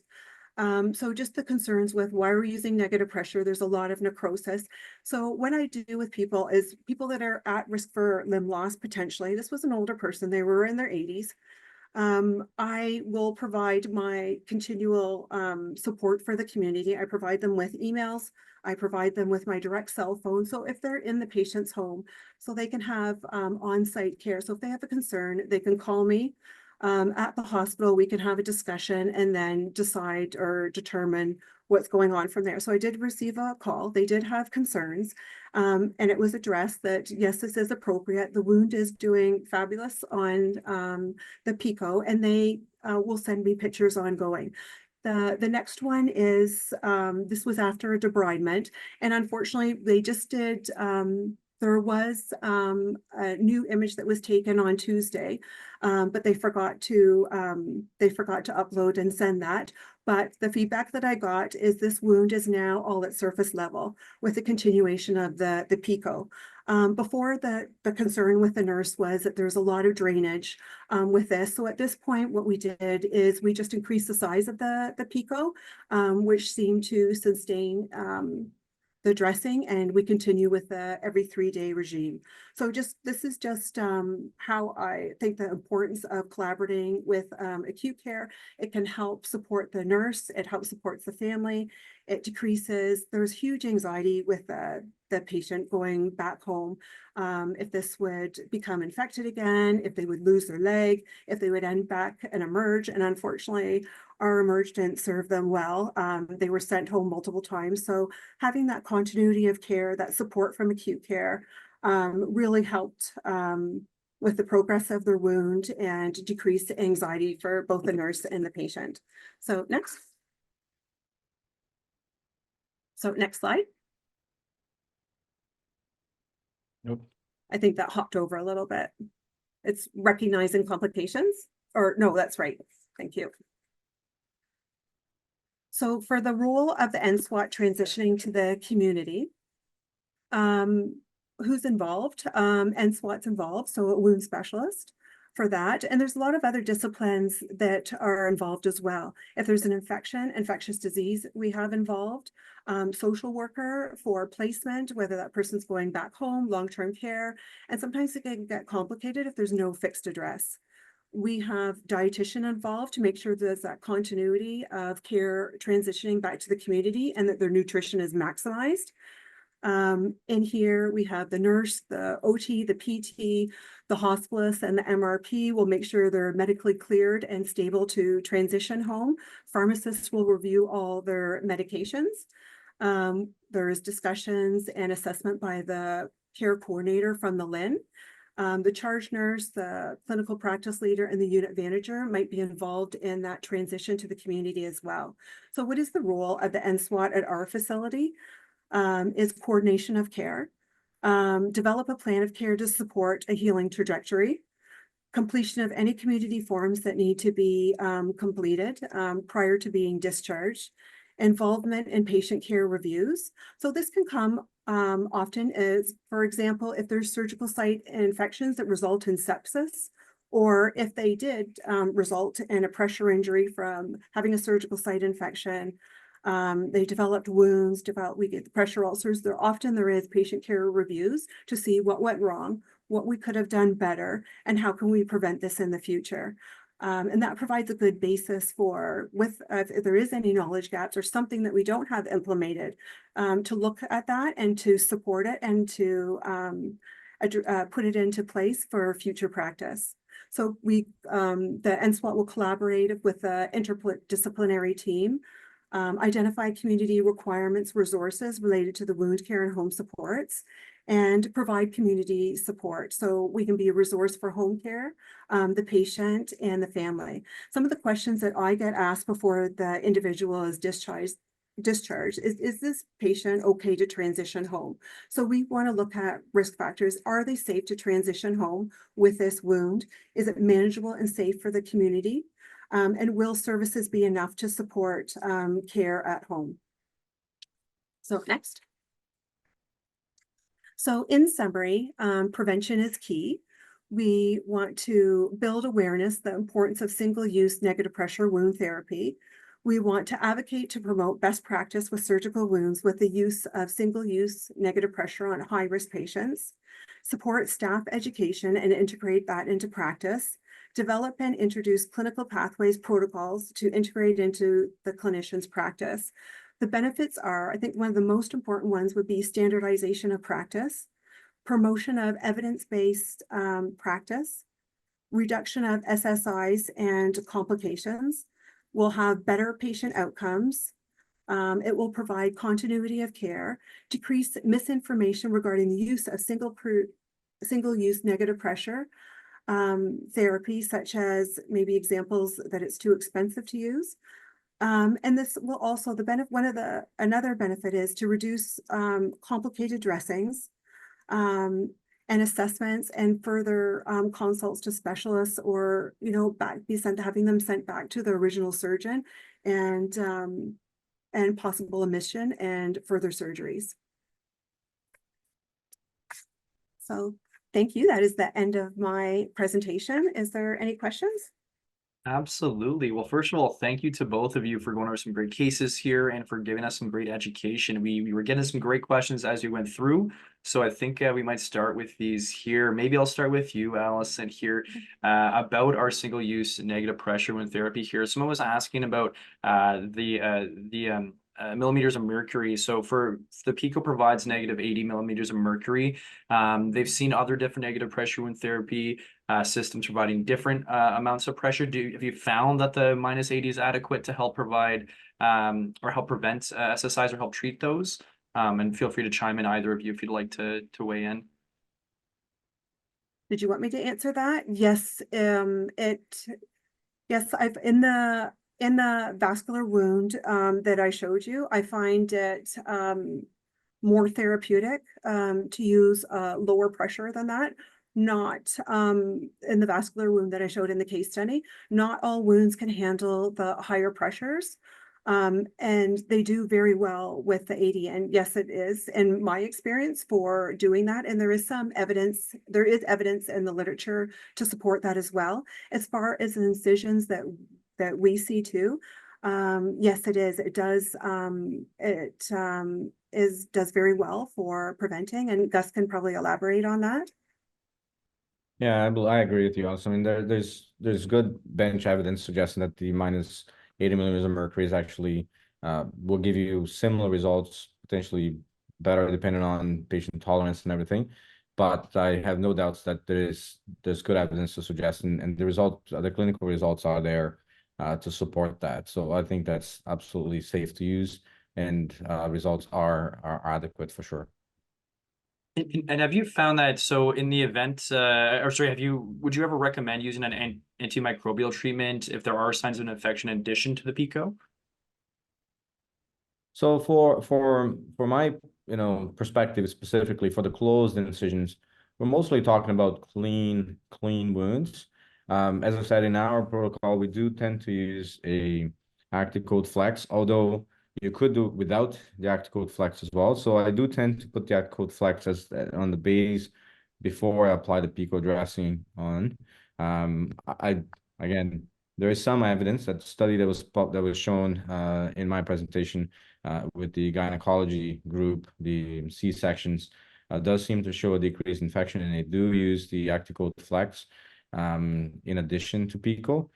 So just the concerns with why we're using negative pressure, there's a lot of necrosis. So what I do with people is people that are at risk for limb loss potentially. This was an older person, they were in their 80s. I will provide my continual support for the community. I provide them with emails. I provide them with my direct cell phone. So if they're in the patient's home, so they can have on-site care. So if they have a concern, they can call me. At the hospital, we can have a discussion and then decide or determine what's going on from there. So I did receive a call. They did have concerns, and it was addressed that, yes, this is appropriate. The wound is doing fabulous on the Pico, and they will send me pictures ongoing. The next one is, this was after a debridement, and unfortunately, they just did there was a new image that was taken on Tuesday, but they forgot to upload and send that. But the feedback that I got is this wound is now all at surface level with the continuation of the Pico. Before the concern with the nurse was that there's a lot of drainage with this. So at this point, what we did is we just increased the size of the Pico, which seemed to sustain the dressing, and we continue with the every 3-day regime. So this is just how I think the importance of collaborating with acute care. It can help support the nurse. It helps support the family. It decreases, there's huge anxiety with the patient going back home. If this would become infected again, if they would lose their leg, if they would end back and eMERGE. And unfortunately, our eMERGE didn't serve them well. They were sent home multiple times. So having that continuity of care, that support from acute care really helped with the progress of their wound and decreased anxiety for both the nurse and the patient. So next. So next slide.
Nope.
I think that hopped over a little bit. It's recognizing complications, or no, that's right. Thank you. So for the role of the NSWOC transitioning to the community, who's involved? NSWOC's involved, so a wound specialist for that. And there's a lot of other disciplines that are involved as well. If there's an infectious disease, we have involved. Social worker for placement, whether that person's going back home, long-term care, and sometimes it can get complicated if there's no fixed address. We have dietitian involved to make sure there's that continuity of care transitioning back to the community and that their nutrition is maximized. In here, we have the nurse, the OT, the PT, the hospitalist, and the MRP will make sure they're medically cleared and stable to transition home. Pharmacists will review all their medications. There's discussions and assessment by the care coordinator from the LIN. The charge nurse, the clinical practice leader, and the unit manager might be involved in that transition to the community as well. So what is the role of the NSWOC at our facility? is coordination of care. Develop a plan of care to support a healing trajectory. Completion of any community forms that need to be completed prior to being discharged. Involvement in patient care reviews. So this can come often as, for example, if there's surgical site infections that result in sepsis, or if they did result in a pressure injury from having a surgical site infection, they developed wounds, we get the pressure ulcers. There is patient care reviews to see what went wrong, what we could have done better, and how can we prevent this in the future. And that provides a good basis for, if there is any knowledge gaps or something that we don't have implemented, to look at that and to support it and to put it into place for future practice. So the NSWOC will collaborate with the interdisciplinary team, identify community requirements, resources related to the wound care and home supports, and provide community support. So we can be a resource for home care, the patient and the family. Some of the questions that I get asked before the individual is discharged is this patient okay to transition home? So we want to look at risk factors. Are they safe to transition home with this wound? Is it manageable and safe for the community? And will services be enough to support care at home? So next. So in summary, prevention is key. We want to build awareness, the importance of single-use negative pressure wound therapy. We want to advocate to promote best practice with surgical wounds with the use of single-use negative pressure on high-risk patients. Support staff education and integrate that into practice. Develop and introduce clinical pathways protocols to integrate into the clinician's practice. The benefits are, I think one of the most important ones would be standardization of practice, promotion of evidence-based practice, reduction of SSIs and complications. We'll have better patient outcomes. It will provide continuity of care, decrease misinformation regarding the use of single-use negative pressure therapy, such as maybe examples that it's too expensive to use. And this will also, another benefit is to reduce complicated dressings and assessments and further consults to specialists, or, having them sent back to the original surgeon and possible omission and further surgeries. So thank you. That is the end of my presentation. Is there any questions?
Absolutely. Well, first of all, thank you to both of you for going over some great cases here and for giving us some great education. We were getting some great questions as we went through. So I think we might start with these here. Maybe I'll start with you, Alison, here about our single-use negative pressure wound therapy here. Someone was asking about the millimeters of mercury. So for the PICO provides negative 80 millimeters of mercury. They've seen other different negative pressure wound therapy systems providing different amounts of pressure. Have you found that the minus 80 is adequate to help provide or help prevent SSIs or help treat those? And feel free to chime in, either of you, if you'd like to weigh in.
Did you want me to answer that? Yes. Yes, I've in the vascular wound that I showed you, I find it more therapeutic to use lower pressure than that. Not in the vascular wound that I showed in the case study. Not all wounds can handle the higher pressures. And they do very well with the 80. And yes, it is in my experience for doing that. And there is evidence in the literature to support that as well. As far as incisions that we see too, yes, it is. It does. Does very well for preventing, and Gus can probably elaborate on that.
Yeah, I agree with you also. I mean, there's good bench evidence suggesting that the minus 80 millimeters of mercury is actually will give you similar results, potentially better depending on patient tolerance and everything. But I have no doubts that there's good evidence to suggest, and the clinical results are there to support that. So I think that's absolutely safe to use, and results are adequate for sure.
And have you found that, so in the event, would you ever recommend using an antimicrobial treatment if there are signs of an infection in addition to the PICO?
So for my perspective, specifically for the closed incisions, we're mostly talking about clean wounds. As I said, in our protocol, we do tend to use a ActiveCoat Flex, although you could do without the ActiveCoat Flex as well. So I do tend to put the ActiveCoat Flex as on the base before I apply the Pico dressing on. Again, there is some evidence that study that was shown in my presentation with the gynecology group, the C-sections, does seem to show a decreased infection, and they do use the ActiveCoat Flex in addition to Pico.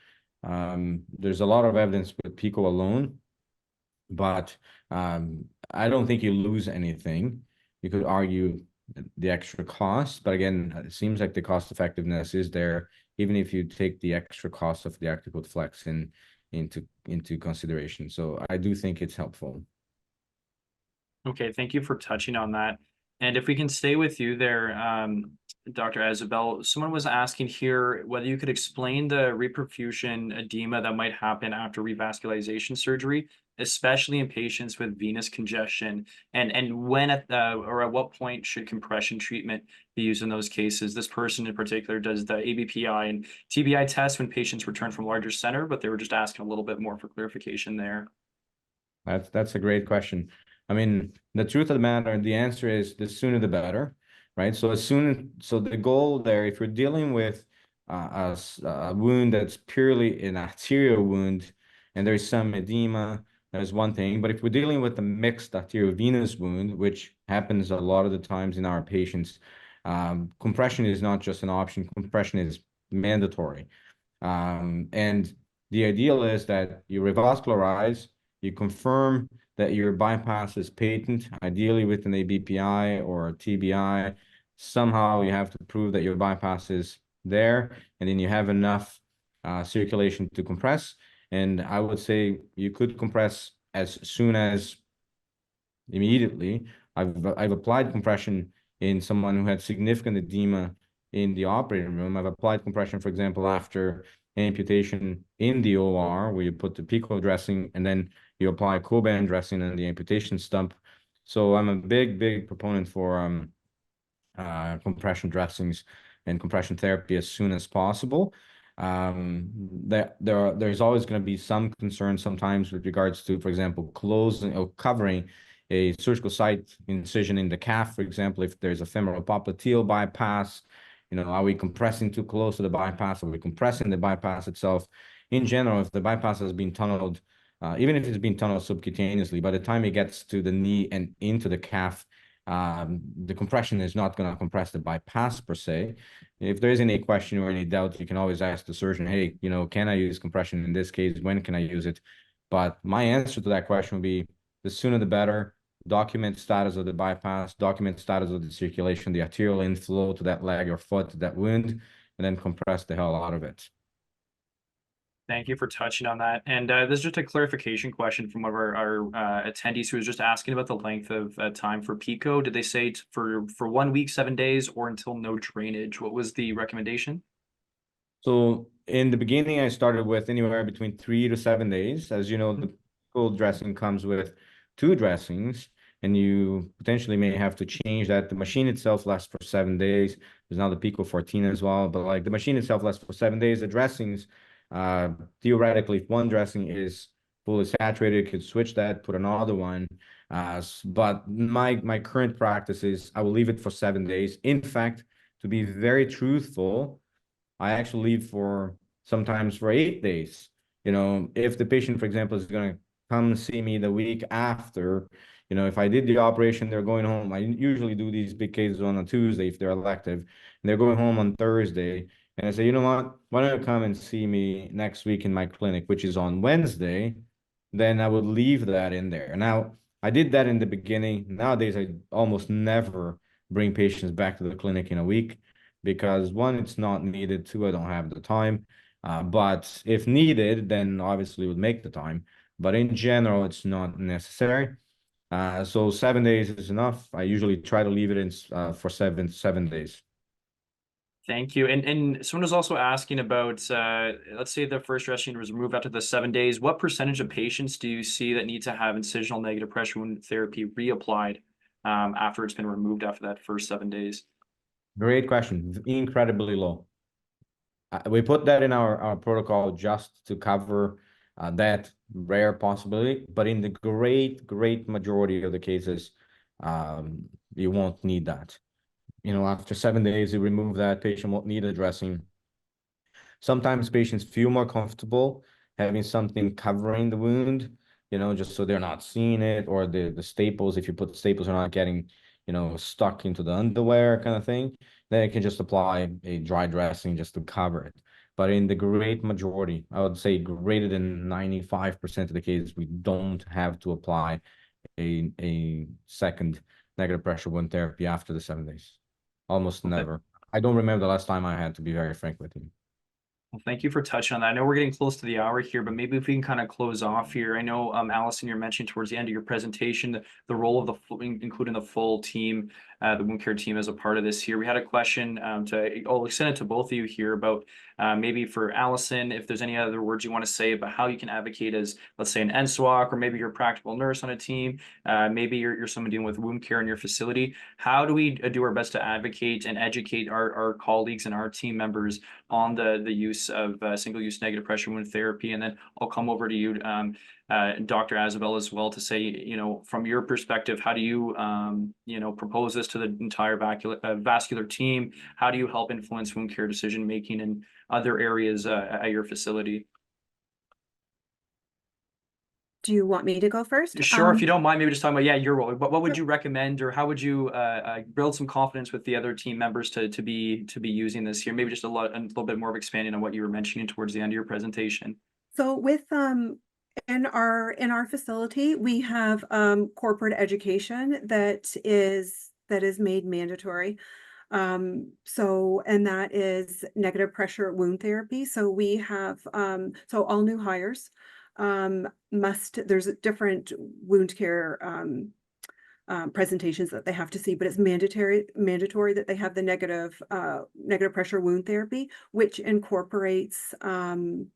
There's a lot of evidence with Pico alone, but I don't think you lose anything. You could argue the extra cost, but again, it seems like the cost effectiveness is there, even if you take the extra cost of the ActiveCoat Flex into consideration. So I do think it's helpful.
Okay, thank you for touching on that. And if we can stay with you there, Dr. Azoubel, someone was asking here whether you could explain the reperfusion edema that might happen after revascularization surgery, especially in patients with venous congestion, and when or at what point should compression treatment be used in those cases. This person in particular does the ABPI and TBI test when patients return from larger center, but they were just asking a little bit more for clarification there.
That's a great question. I mean, the truth of the matter, the answer is the sooner the better, right? So the goal there, if you're dealing with a wound that's purely an arterial wound and there's some edema, that's one thing. But if we're dealing with a mixed arteriovenous wound, which happens a lot of the times in our patients, compression is not just an option. Compression is mandatory. And the ideal is that you revascularize, you confirm that your bypass is patent, ideally with an ABPI or a TBI. Somehow you have to prove that your bypass is there, and then you have enough circulation to compress. And I would say you could compress as soon as immediately. I've applied compression in someone who had significant edema in the operating room. I've applied compression, for example, after amputation in the OR, where you put the Pico dressing and then you apply Coban dressing on the amputation stump. So I'm a big proponent for compression dressings and compression therapy as soon as possible. There's always going to be some concern sometimes with regards to, for example, closing or covering a surgical site incision in the calf, for example, if there's a femoral popliteal bypass. Are we compressing too close to the bypass? Are we compressing the bypass itself? In general, if the bypass has been tunneled, even if it's been tunneled subcutaneously, by the time it gets to the knee and into the calf, the compression is not going to compress the bypass per se. If there is any question or any doubt, you can always ask the surgeon, hey, can I use compression in this case? When can I use it? But my answer to that question would be the sooner the better. Document status of the bypass, document status of the circulation, the arterial inflow to that leg or foot, to that wound, and then compress the hell out of it.
Thank you for touching on that. And this is just a clarification question from one of our attendees who was just asking about the length of time for Pico. Did they say for 1 week, 7 days, or until no drainage? What was the recommendation?
So in the beginning, I started with anywhere between 3 to 7 days. As you know, the Pico dressing comes with 2 dressings, and you potentially may have to change that. The machine itself lasts for 7 days. There's now the Pico 14 as well, but like the machine itself lasts for 7 days. The dressings, theoretically, if one dressing is fully saturated, you could switch that, put another one. But my current practice is I will leave it for 7 days. In fact, to be very truthful, I actually leave for sometimes for 8 days. If the patient, for example, is going to come see me the week after, if I did the operation, they're going home. I usually do these big cases on a Tuesday if they're elective, and they're going home on Thursday. And I say, you know what, why don't you come and see me next week in my clinic, which is on Wednesday? Then I would leave that in there. Now, I did that in the beginning. Nowadays, I almost never bring patients back to the clinic in a week because 1, it's not needed. 2, I don't have the time. But if needed, then obviously would make the time. But in general, it's not necessary. So 7 days is enough. I usually try to leave it in for 7 days.
Thank you. And someone was also asking about, let's say the first dressing was removed after the 7 days. What percentage of patients do you see that need to have incisional negative pressure wound therapy reapplied after it's been removed after that first 7 days?
Great question. Incredibly low. We put that in our protocol just to cover that rare possibility, but in the great majority of the cases, you won't need that. You know, after 7 days, you remove that, patient won't need a dressing. Sometimes patients feel more comfortable having something covering the wound, you know, just so they're not seeing it, or the staples, if you put staples, are not getting, you know, stuck into the underwear kind of thing. Then you can just apply a dry dressing just to cover it. But in the great majority, I would say greater than 95% of the cases, we don't have to apply a second negative pressure wound therapy after the 7 days. Almost
Okay.
never. I don't remember the last time I had, to be very frank with you.
Well, thank you for touching on that. I know we're getting close to the hour here, but maybe if we can kind of close off here. I know, Alison, you're mentioning towards the end of your presentation the role of including the full team, the wound care team as a part of this here. We had a question I'll extend it to both of you here about maybe for Alison, if there's any other words you want to say about how you can advocate as, let's say, an NSWOC, or maybe you're a practical nurse on a team, maybe you're someone dealing with wound care in your facility. How do we do our best to advocate and educate our colleagues and our team members on the use of single-use negative pressure wound therapy? And then I'll come over to you, Dr. Azoubel, as well, to say, you know, from your perspective, how do you, you know, propose this to the entire vascular team? How do you help influence wound care decision-making in other areas at your facility?
Do you want me to go first?
Sure, if you don't mind, maybe just talking about, yeah, your role. What would you recommend, or how would you build some confidence with the other team members to be using this here? Maybe just a little bit more of expanding on what you were mentioning towards the end of your presentation.
So with in our facility, we have corporate education that is made mandatory. So, and that is negative pressure wound therapy. So we have so all new hires there's different wound care presentations that they have to see, but it's mandatory that they have the negative pressure wound therapy, which incorporates the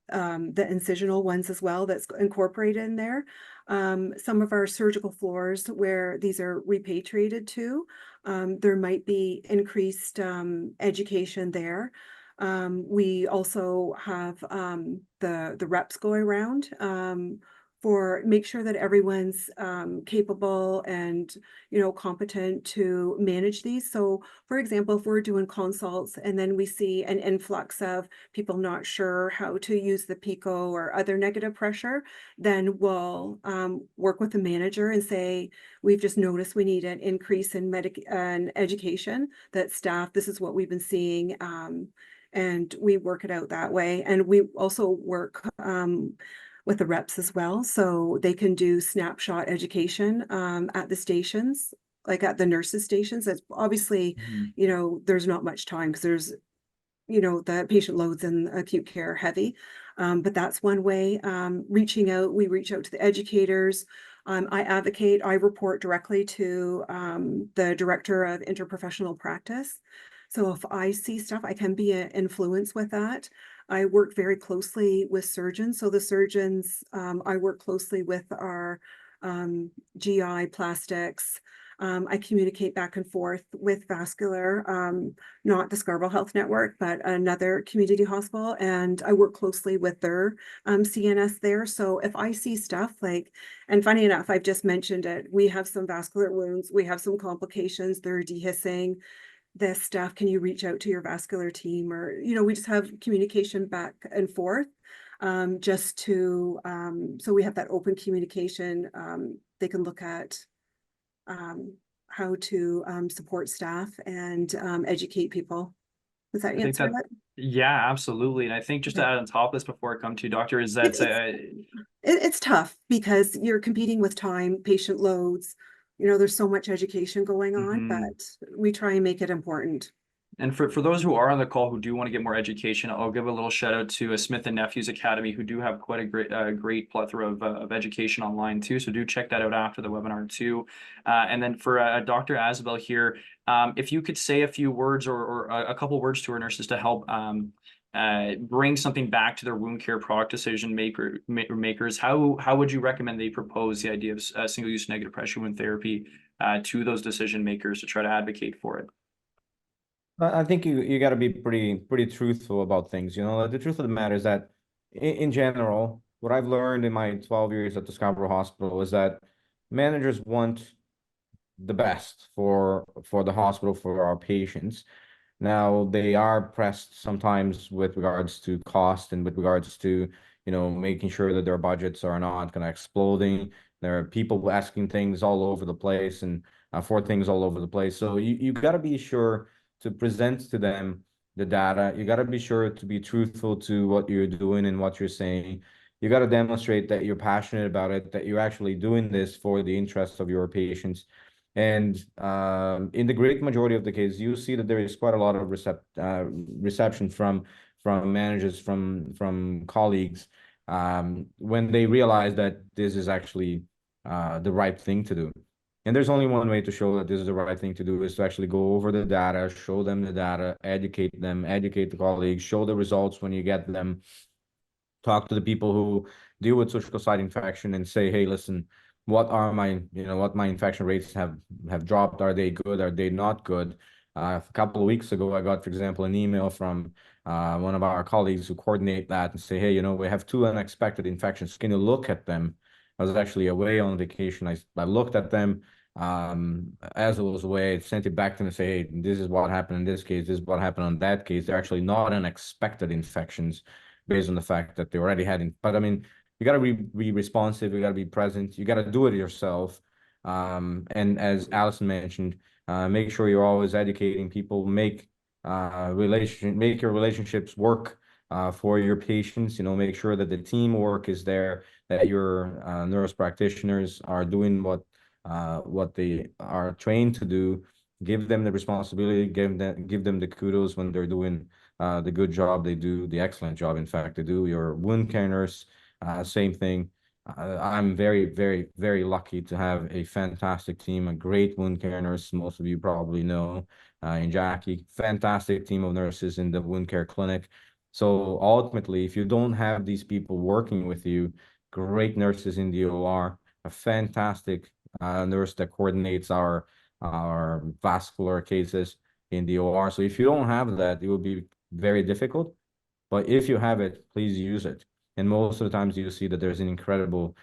incisional ones as well, that's incorporated in there. Some of our surgical floors where these are repatriated to, there might be increased education there. We also have the reps go around for make sure that everyone's capable and, you know, competent to manage these. So for example, if we're doing consults and then we see an influx of people not sure how to use the PICO or other negative pressure, then we'll work with the manager and say, we've just noticed we need an increase in education, that staff, this is what we've been seeing. And we work it out that way. And we also work with the reps as well, so they can do snapshot education at the stations, like at the nurses' stations. That's obviously, you know, there's not much time because there's, you know, the patient loads in acute care heavy, but that's one way. Reaching out, we reach out to the educators. I report directly to the director of interprofessional practice. So if I see stuff, I can be an influence with that. I work very closely with surgeons. So the surgeons, I work closely with our GI plastics. I communicate back and forth with Vascular, not the Scarborough Health Network, but another community hospital. And I work closely with their CNS there. So if I see stuff like, and funny enough, I've just mentioned it, we have some vascular wounds, we have some complications, they're dehiscing this stuff, can you reach out to your vascular team? Or, you know, we just have communication back and forth, just to, so we have that open communication. They can look at how to support staff and educate people. Does that answer that?
Yeah, absolutely. And I think just to add on top of this before I come to you, Doctor, is that
it's tough because you're competing with time, patient loads. You know, there's so much education going on, but we try and make it important.
And for those who are on the call who do want to get more education, I'll give a little shout out to Smith Nephew's Academy, who do have quite a great plethora of education online too. So do check that out after the webinar too. And then for Dr. Azoubel here, if you could say a few words or a couple words to our nurses to help bring something back to their wound care product decision makers, how would you recommend they propose the idea of single-use negative pressure wound therapy to those decision makers to try to advocate for it?
I think you got to be pretty truthful about things. You know, the truth of the matter is that in general, what I've learned in my 12 years at the Scarborough Hospital is that managers want the best for the hospital, for our patients. Now, they are pressed sometimes with regards to cost and with regards to, you know, making sure that their budgets are not going to exploding. There are people asking things all over the place and for things all over the place. So you got to be sure to present to them the data. You got to be sure to be truthful to what you're doing and what you're saying. You got to demonstrate that you're passionate about it, that you're actually doing this for the interest of your patients. And in the great majority of the cases, you see that there is quite a lot of reception from managers, from colleagues, when they realize that this is actually the right thing to do. And there's only one way to show that this is the right thing to do, is to actually go over the data, show them the data, educate them, educate the colleagues, show the results when you get them, talk to the people who deal with surgical site infection and say, hey, listen, what are my, what my infection rates have dropped? Are they good? Are they not good? A couple of weeks ago, I got, for example, an email from one of our colleagues who coordinate that and say, hey, we have 2 unexpected infections. Can you look at them? I was actually away on vacation. I looked at them as I was away, sent it back to them and say, hey, this is what happened in this case. This is what happened on that case. They're actually not unexpected infections based on the fact that they already had. But I mean, you got to be responsive. You got to be present. You got to do it yourself. And as Alison mentioned, make sure you're always educating people. Make your relationships work for your patients. Make sure that the teamwork is there, that your nurse practitioners are doing what they are trained to do. Give them the responsibility. Give them the kudos when they're doing the good job they do, the excellent job, in fact, they do. Your wound care nurse, same thing. I'm very, very, very lucky to have a fantastic team, a great wound care nurse. Most of you probably know, in Jackie, fantastic team of nurses in the wound care clinic. So ultimately, if you don't have these people working with you, great nurses in the OR, a fantastic nurse that coordinates our vascular cases in the OR. So if you don't have that, it will be very difficult. But if you have it, please use it. And most of the times you see that there's an incredible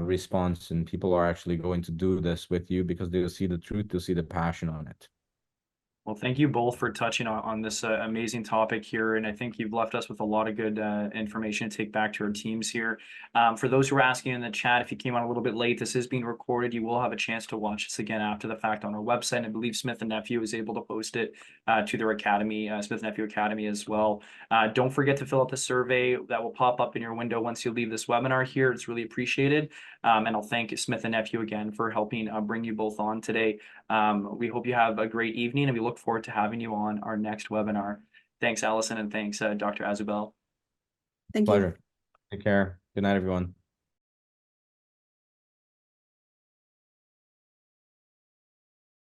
response, and people are actually going to do this with you because they'll see the truth, they'll see the passion on it.
Well, thank you both for touching on this amazing topic here. And I think you've left us with a lot of good information to take back to our teams here. For those who are asking in the chat, if you came on a little bit late, this is being recorded. You will have a chance to watch this again after the fact on our website. And I believe Smith Nephew is able to post it to their academy, Smith Nephew Academy as well. Don't forget to fill out the survey that will pop up in your window once you leave this webinar here. It's really appreciated. And I'll thank Smith Nephew again for helping bring you both on today. We hope you have a great evening, and we look forward to having you on our next webinar. Thanks, Alison, and thanks, Dr. Azoubel.
Thank you.
Pleasure. Take care. Good night, everyone.